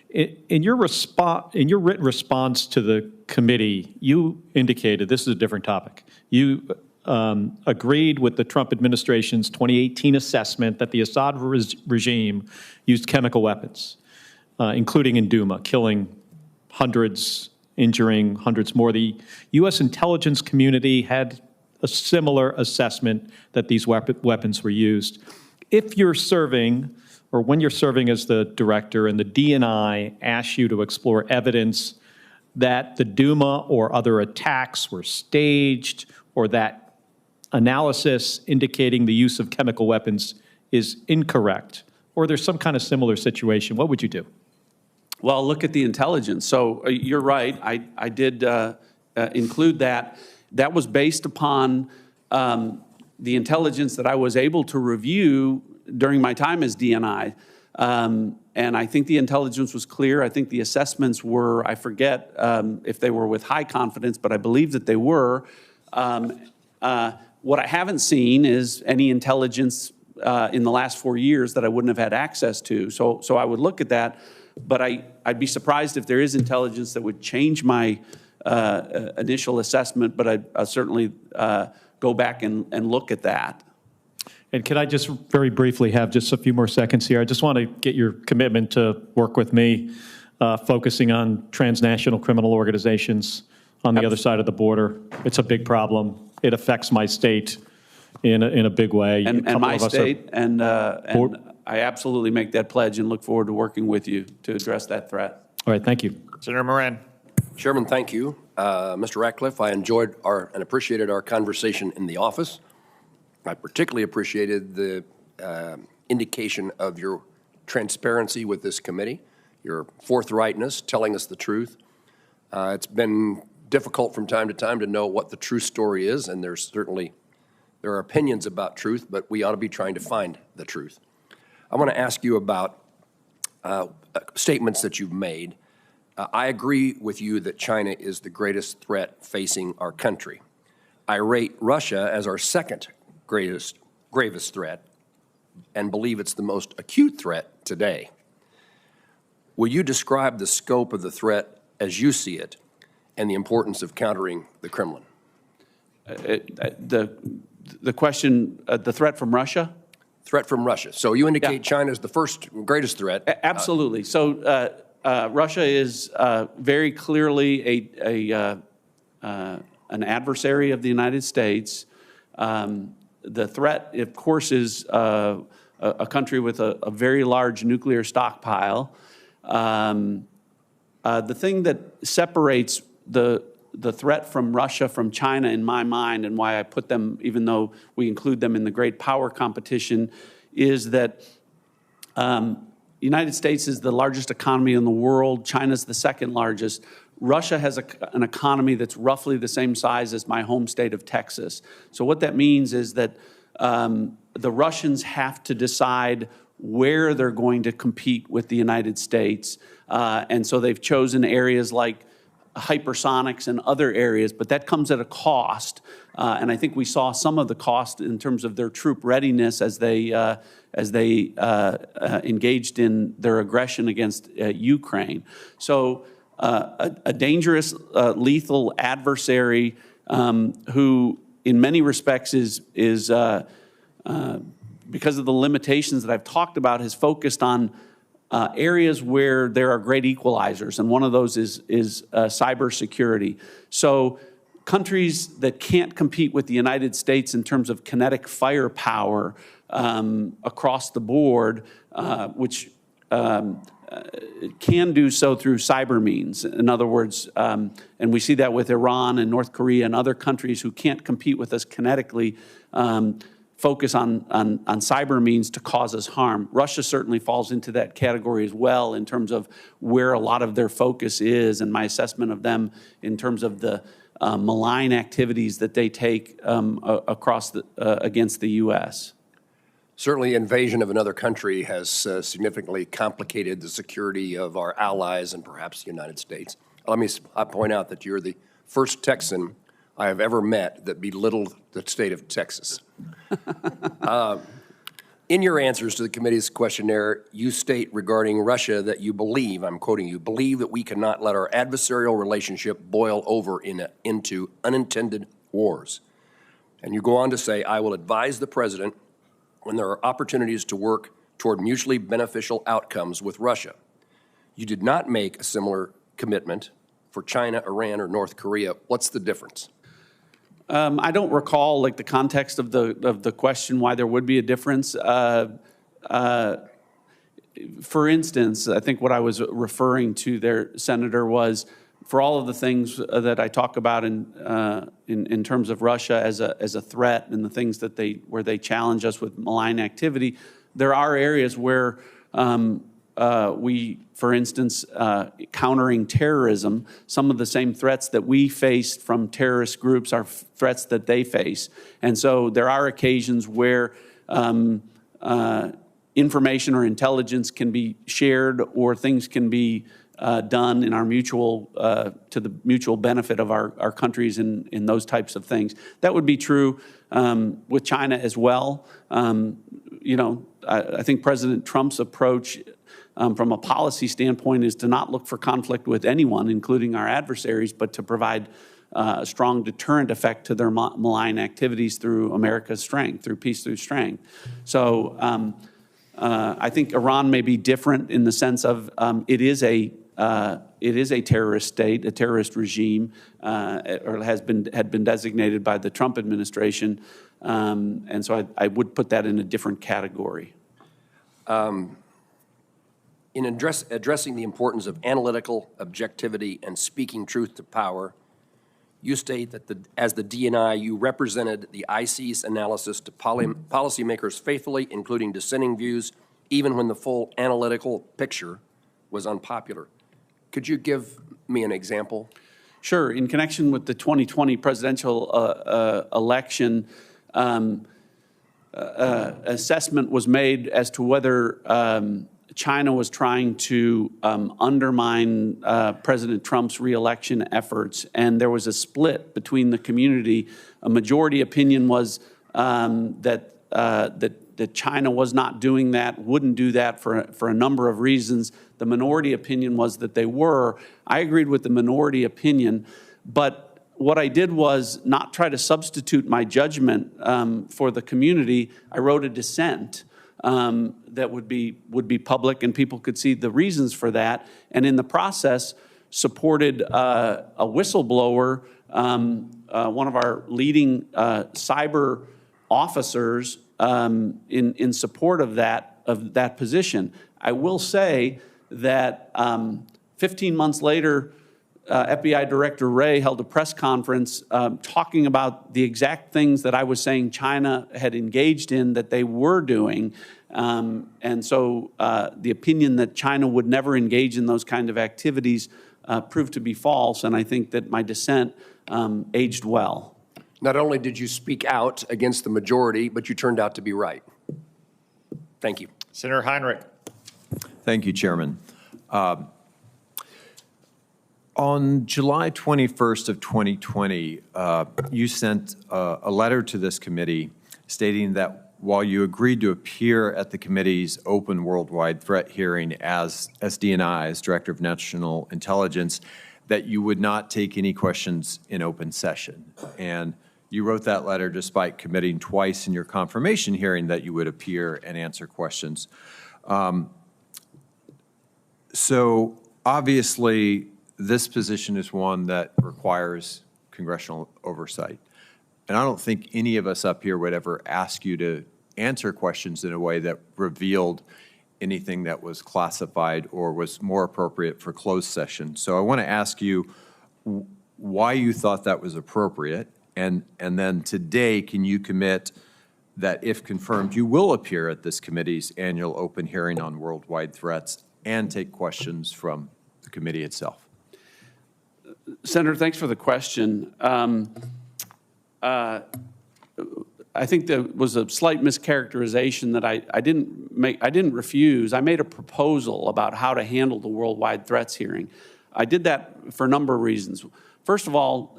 Speaker 14: In your written response to the committee, you indicated, this is a different topic, you agreed with the Trump administration's 2018 assessment that the Assad regime used chemical weapons, including in Duma, killing hundreds, injuring hundreds more. The U.S. intelligence community had a similar assessment that these weapons were used. If you're serving, or when you're serving as the director and the DNI asks you to explore evidence that the Duma or other attacks were staged, or that analysis indicating the use of chemical weapons is incorrect, or there's some kind of similar situation, what would you do?
Speaker 4: Well, look at the intelligence. So you're right. I did include that. That was based upon the intelligence that I was able to review during my time as DNI. And I think the intelligence was clear. I think the assessments were, I forget if they were with high confidence, but I believe that they were. What I haven't seen is any intelligence in the last 4 years that I wouldn't have had access to. So I would look at that. But I'd be surprised if there is intelligence that would change my initial assessment, but I'll certainly go back and look at that.
Speaker 14: And can I just very briefly have just a few more seconds here? I just want to get your commitment to work with me, focusing on transnational criminal organizations on the other side of the border. It's a big problem. It affects my state in a big way.
Speaker 4: And my state, and I absolutely make that pledge and look forward to working with you to address that threat.
Speaker 14: All right, thank you.
Speaker 1: Senator Moran.
Speaker 15: Chairman, thank you. Mr. Ratcliffe, I enjoyed and appreciated our conversation in the office. I particularly appreciated the indication of your transparency with this committee, your forthrightness, telling us the truth. It's been difficult from time to time to know what the true story is, and there are opinions about truth, but we ought to be trying to find the truth. I want to ask you about statements that you've made. I agree with you that China is the greatest threat facing our country. I rate Russia as our second gravest threat and believe it's the most acute threat today. Will you describe the scope of the threat as you see it and the importance of countering the Kremlin?
Speaker 4: The question, the threat from Russia?
Speaker 15: Threat from Russia. So you indicate China is the first greatest threat.
Speaker 4: Absolutely. So Russia is very clearly an adversary of the United States. The threat, of course, is a country with a very large nuclear stockpile. The thing that separates the threat from Russia from China, in my mind, and why I put them, even though we include them in the great power competition, is that the United States is the largest economy in the world. China's the second largest. Russia has an economy that's roughly the same size as my home state of Texas. So what that means is that the Russians have to decide where they're going to compete with the United States. And so they've chosen areas like hypersonics and other areas, but that comes at a cost. And I think we saw some of the cost in terms of their troop readiness as they engaged in their aggression against Ukraine. So a dangerous, lethal adversary who, in many respects, is because of the limitations that I've talked about, has focused on areas where there are great equalizers, and one of those is cybersecurity. So countries that can't compete with the United States in terms of kinetic firepower across the board, which can do so through cyber means. In other words, and we see that with Iran and North Korea and other countries who can't compete with us kinetically, focus on cyber means to cause us harm. Russia certainly falls into that category as well in terms of where a lot of their focus is, and my assessment of them in terms of the malign activities that they take against the U.S.
Speaker 15: Certainly, invasion of another country has significantly complicated the security of our allies and perhaps the United States. Let me point out that you're the first Texan I have ever met that belittled the state of Texas. In your answers to the committee's questionnaire, you state regarding Russia that you believe, I'm quoting you, believe that we cannot let our adversarial relationship boil over into unintended wars. And you go on to say, I will advise the president when there are opportunities to work toward mutually beneficial outcomes with Russia. You did not make a similar commitment for China, Iran, or North Korea. What's the difference?
Speaker 4: I don't recall the context of the question why there would be a difference. For instance, I think what I was referring to there, Senator, was for all of the things that I talk about in terms of Russia as a threat and the things that where they challenge us with malign activity, there are areas where we, for instance, countering terrorism, some of the same threats that we face from terrorist groups are threats that they face. And so there are occasions where information or intelligence can be shared or things can be done in our to the mutual benefit of our countries in those types of things. That would be true with China as well. I think President Trump's approach from a policy standpoint is to not look for conflict with anyone, including our adversaries, but to provide a strong deterrent effect to their malign activities through America's strength, through peace through strength. So I think Iran may be different in the sense of it is a terrorist state, a terrorist regime, or had been designated by the Trump administration, and so I would put that in a different category.
Speaker 15: In addressing the importance of analytical objectivity and speaking truth to power, you state that as the DNI, you represented the IC's analysis to policymakers faithfully, including dissenting views, even when the full analytical picture was unpopular. Could you give me an example?
Speaker 4: Sure. In connection with the 2020 presidential election, assessment was made as to whether China was trying to undermine President Trump's reelection efforts, and there was a split between the community. A majority opinion was that China was not doing that, wouldn't do that for a number of reasons. The minority opinion was that they were. I agreed with the minority opinion, but what I did was not try to substitute my judgment for the community. I wrote a dissent that would be public and people could see the reasons for that, and in the process supported a whistleblower, one of our leading cyber officers, in support of that position. I will say that 15 months later, FBI Director Wray held a press conference talking about the exact things that I was saying China had engaged in that they were doing. And so the opinion that China would never engage in those kind of activities proved to be false, and I think that my dissent aged well.
Speaker 15: Not only did you speak out against the majority, but you turned out to be right. Thank you.
Speaker 1: Senator Heinrich.
Speaker 8: Thank you, Chairman. On July 21st of 2020, you sent a letter to this committee stating that while you agreed to appear at the committee's open worldwide threat hearing as DNI, as Director of National Intelligence, that you would not take any questions in open session. And you wrote that letter despite committing twice in your confirmation hearing that you would appear and answer questions. So obviously, this position is one that requires congressional oversight. And I don't think any of us up here would ever ask you to answer questions in a way that revealed anything that was classified or was more appropriate for closed session. So I want to ask you why you thought that was appropriate. And then today, can you commit that if confirmed, you will appear at this committee's annual open hearing on worldwide threats and take questions from the committee itself?
Speaker 4: Senator, thanks for the question. I think there was a slight mischaracterization that I didn't refuse. I made a proposal about how to handle the worldwide threats hearing. I did that for a number of reasons. First of all,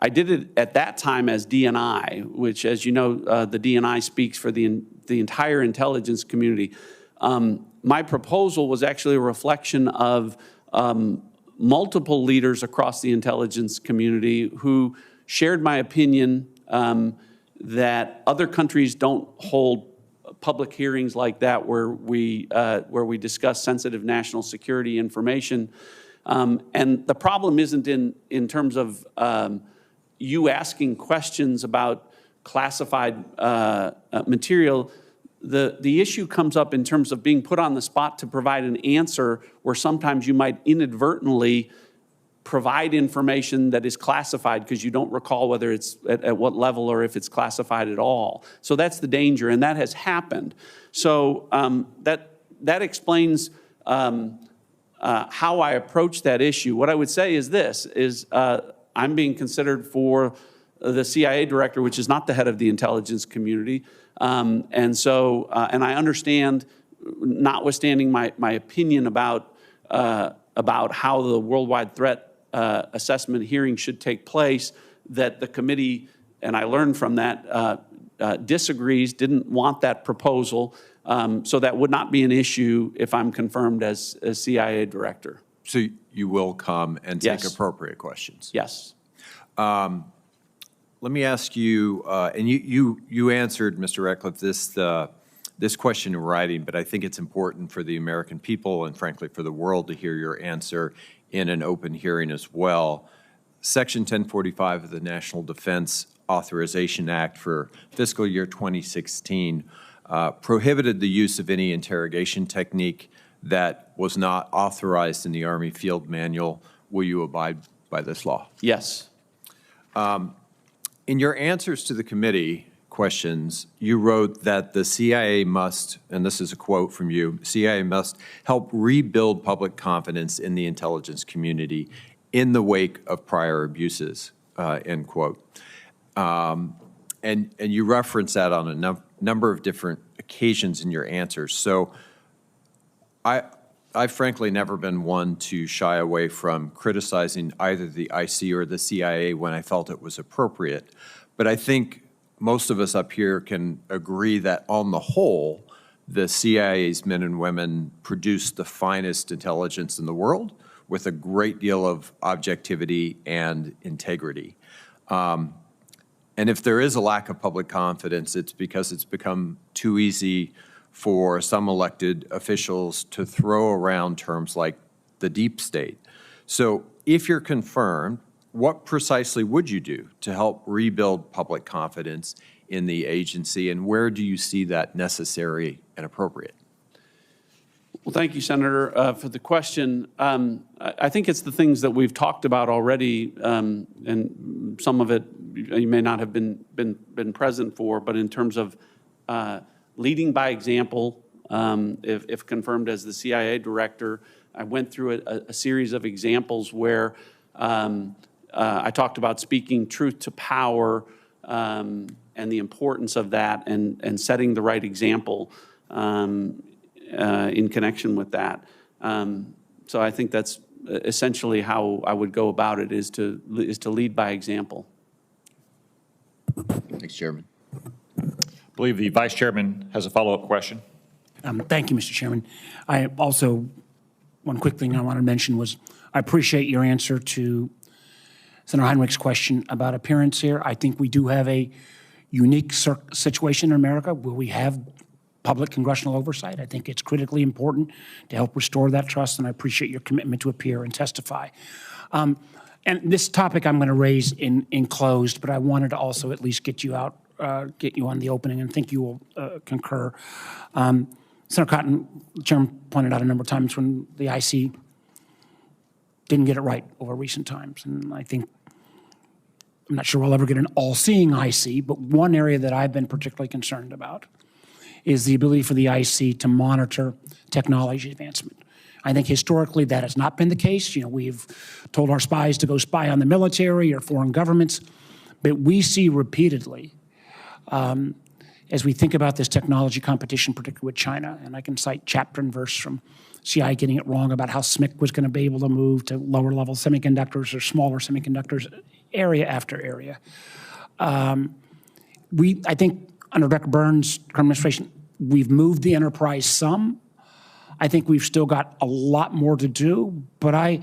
Speaker 4: I did it at that time as DNI, which, as you know, the DNI speaks for the entire intelligence community. My proposal was actually a reflection of multiple leaders across the intelligence community who shared my opinion that other countries don't hold public hearings like that where we discuss sensitive national security information. And the problem isn't in terms of you asking questions about classified material. The issue comes up in terms of being put on the spot to provide an answer where sometimes you might inadvertently provide information that is classified because you don't recall whether it's at what level or if it's classified at all. So that's the danger, and that has happened. So that explains how I approach that issue. What I would say is this, I'm being considered for the CIA director, which is not the head of the intelligence community. And I understand, notwithstanding my opinion about how the worldwide threat assessment hearing should take place, that the committee, and I learned from that, disagrees, didn't want that proposal. So that would not be an issue if I'm confirmed as CIA director.
Speaker 8: So you will come and take appropriate questions?
Speaker 4: Yes.
Speaker 8: Let me ask you, and you answered, Mr. Ratcliffe, this question in writing, but I think it's important for the American people and frankly for the world to hear your answer in an open hearing as well. Section 1045 of the National Defense Authorization Act for fiscal year 2016 prohibited the use of any interrogation technique
Speaker 16: that was not authorized in the Army Field Manual. Will you abide by this law?
Speaker 4: Yes.
Speaker 16: In your answers to the committee questions, you wrote that the CIA must, and this is a quote from you, CIA must help rebuild public confidence in the intelligence community in the wake of prior abuses, end quote. And you reference that on a number of different occasions in your answers. So I've frankly never been one to shy away from criticizing either the IC or the CIA when I felt it was appropriate. But I think most of us up here can agree that on the whole, the CIA's men and women produce the finest intelligence in the world with a great deal of objectivity and integrity. And if there is a lack of public confidence, it's because it's become too easy for some elected officials to throw around terms like the deep state. So if you're confirmed, what precisely would you do to help rebuild public confidence in the agency, and where do you see that necessary and appropriate?
Speaker 4: Well, thank you, Senator, for the question. I think it's the things that we've talked about already, and some of it you may not have been present for, but in terms of leading by example, if confirmed as the CIA director, I went through a series of examples where I talked about speaking truth to power and the importance of that, and setting the right example in connection with that. So I think that's essentially how I would go about it, is to lead by example.
Speaker 16: Thanks, Chairman.
Speaker 1: I believe the Vice Chairman has a follow-up question.
Speaker 2: Thank you, Mr. Chairman. I also, one quick thing I want to mention was I appreciate your answer to Senator Heinrich's question about appearance here. I think we do have a unique situation in America where we have public congressional oversight. I think it's critically important to help restore that trust, and I appreciate your commitment to appear and testify. And this topic I'm going to raise in closed, but I wanted to also at least get you out, get you on the opening, and think you will concur. Senator Cotton, the Chairman pointed out a number of times when the IC didn't get it right over recent times, and I think, I'm not sure we'll ever get an all-seeing IC, but one area that I've been particularly concerned about is the ability for the IC to monitor technology advancement. I think historically that has not been the case. You know, we've told our spies to go spy on the military or foreign governments, but we see repeatedly, as we think about this technology competition, particularly with China, and I can cite chapter and verse from CIA getting it wrong about how SMIC was going to be able to move to lower-level semiconductors or smaller semiconductors, area after area. I think under Dr. Burns' administration, we've moved the enterprise some. I think we've still got a lot more to do, but I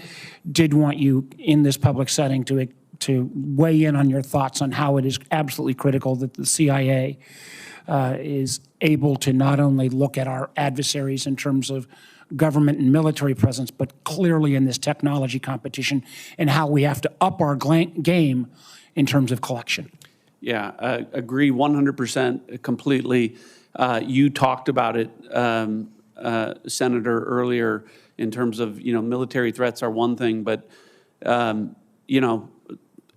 Speaker 2: did want you in this public setting to weigh in on your thoughts on how it is absolutely critical that the CIA is able to not only look at our adversaries in terms of government and military presence, but clearly in this technology competition, and how we have to up our game in terms of collection.
Speaker 4: Yeah, agree 100% completely. You talked about it, Senator, earlier in terms of, military threats are one thing, but,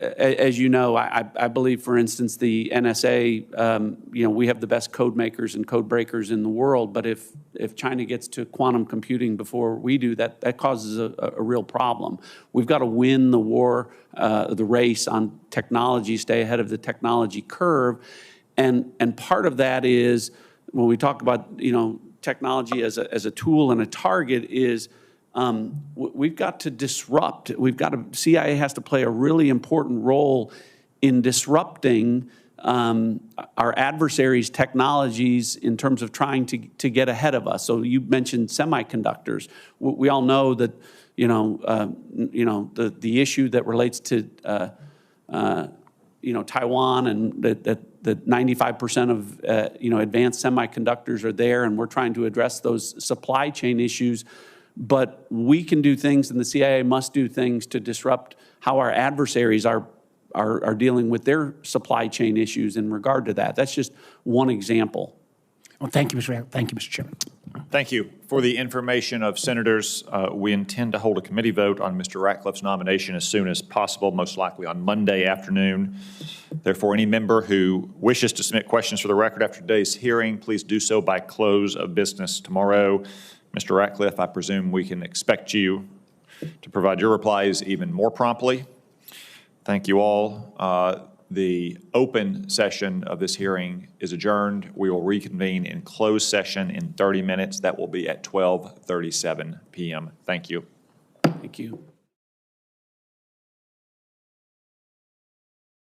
Speaker 4: as you know, I believe, for instance, the NSA, we have the best code makers and code breakers in the world, but if China gets to quantum computing before we do, that causes a real problem. We've got to win the war, the race on technology, stay ahead of the technology curve, and part of that is, when we talk about, technology as a tool and a target, is we've got to disrupt. CIA has to play a really important role in disrupting our adversaries' technologies in terms of trying to get ahead of us. So you mentioned semiconductors. We all know that the issue that relates to Taiwan, and that 95% of advanced semiconductors are there, and we're trying to address those supply chain issues. But we can do things, and the CIA must do things to disrupt how our adversaries are dealing with their supply chain issues in regard to that. That's just one example.
Speaker 2: Well, thank you, Mr. Chairman.
Speaker 1: Thank you. For the information of senators, we intend to hold a committee vote on Mr. Ratcliffe's nomination as soon as possible, most likely on Monday afternoon. Therefore, any member who wishes to submit questions for the record after today's hearing, please do so by close of business tomorrow. Mr. Ratcliffe, I presume we can expect you to provide your replies even more promptly. Thank you all. The open session of this hearing is adjourned. We will reconvene in closed session in 30 minutes. That will be at 12:37 p.m. Thank you.
Speaker 4: Thank you.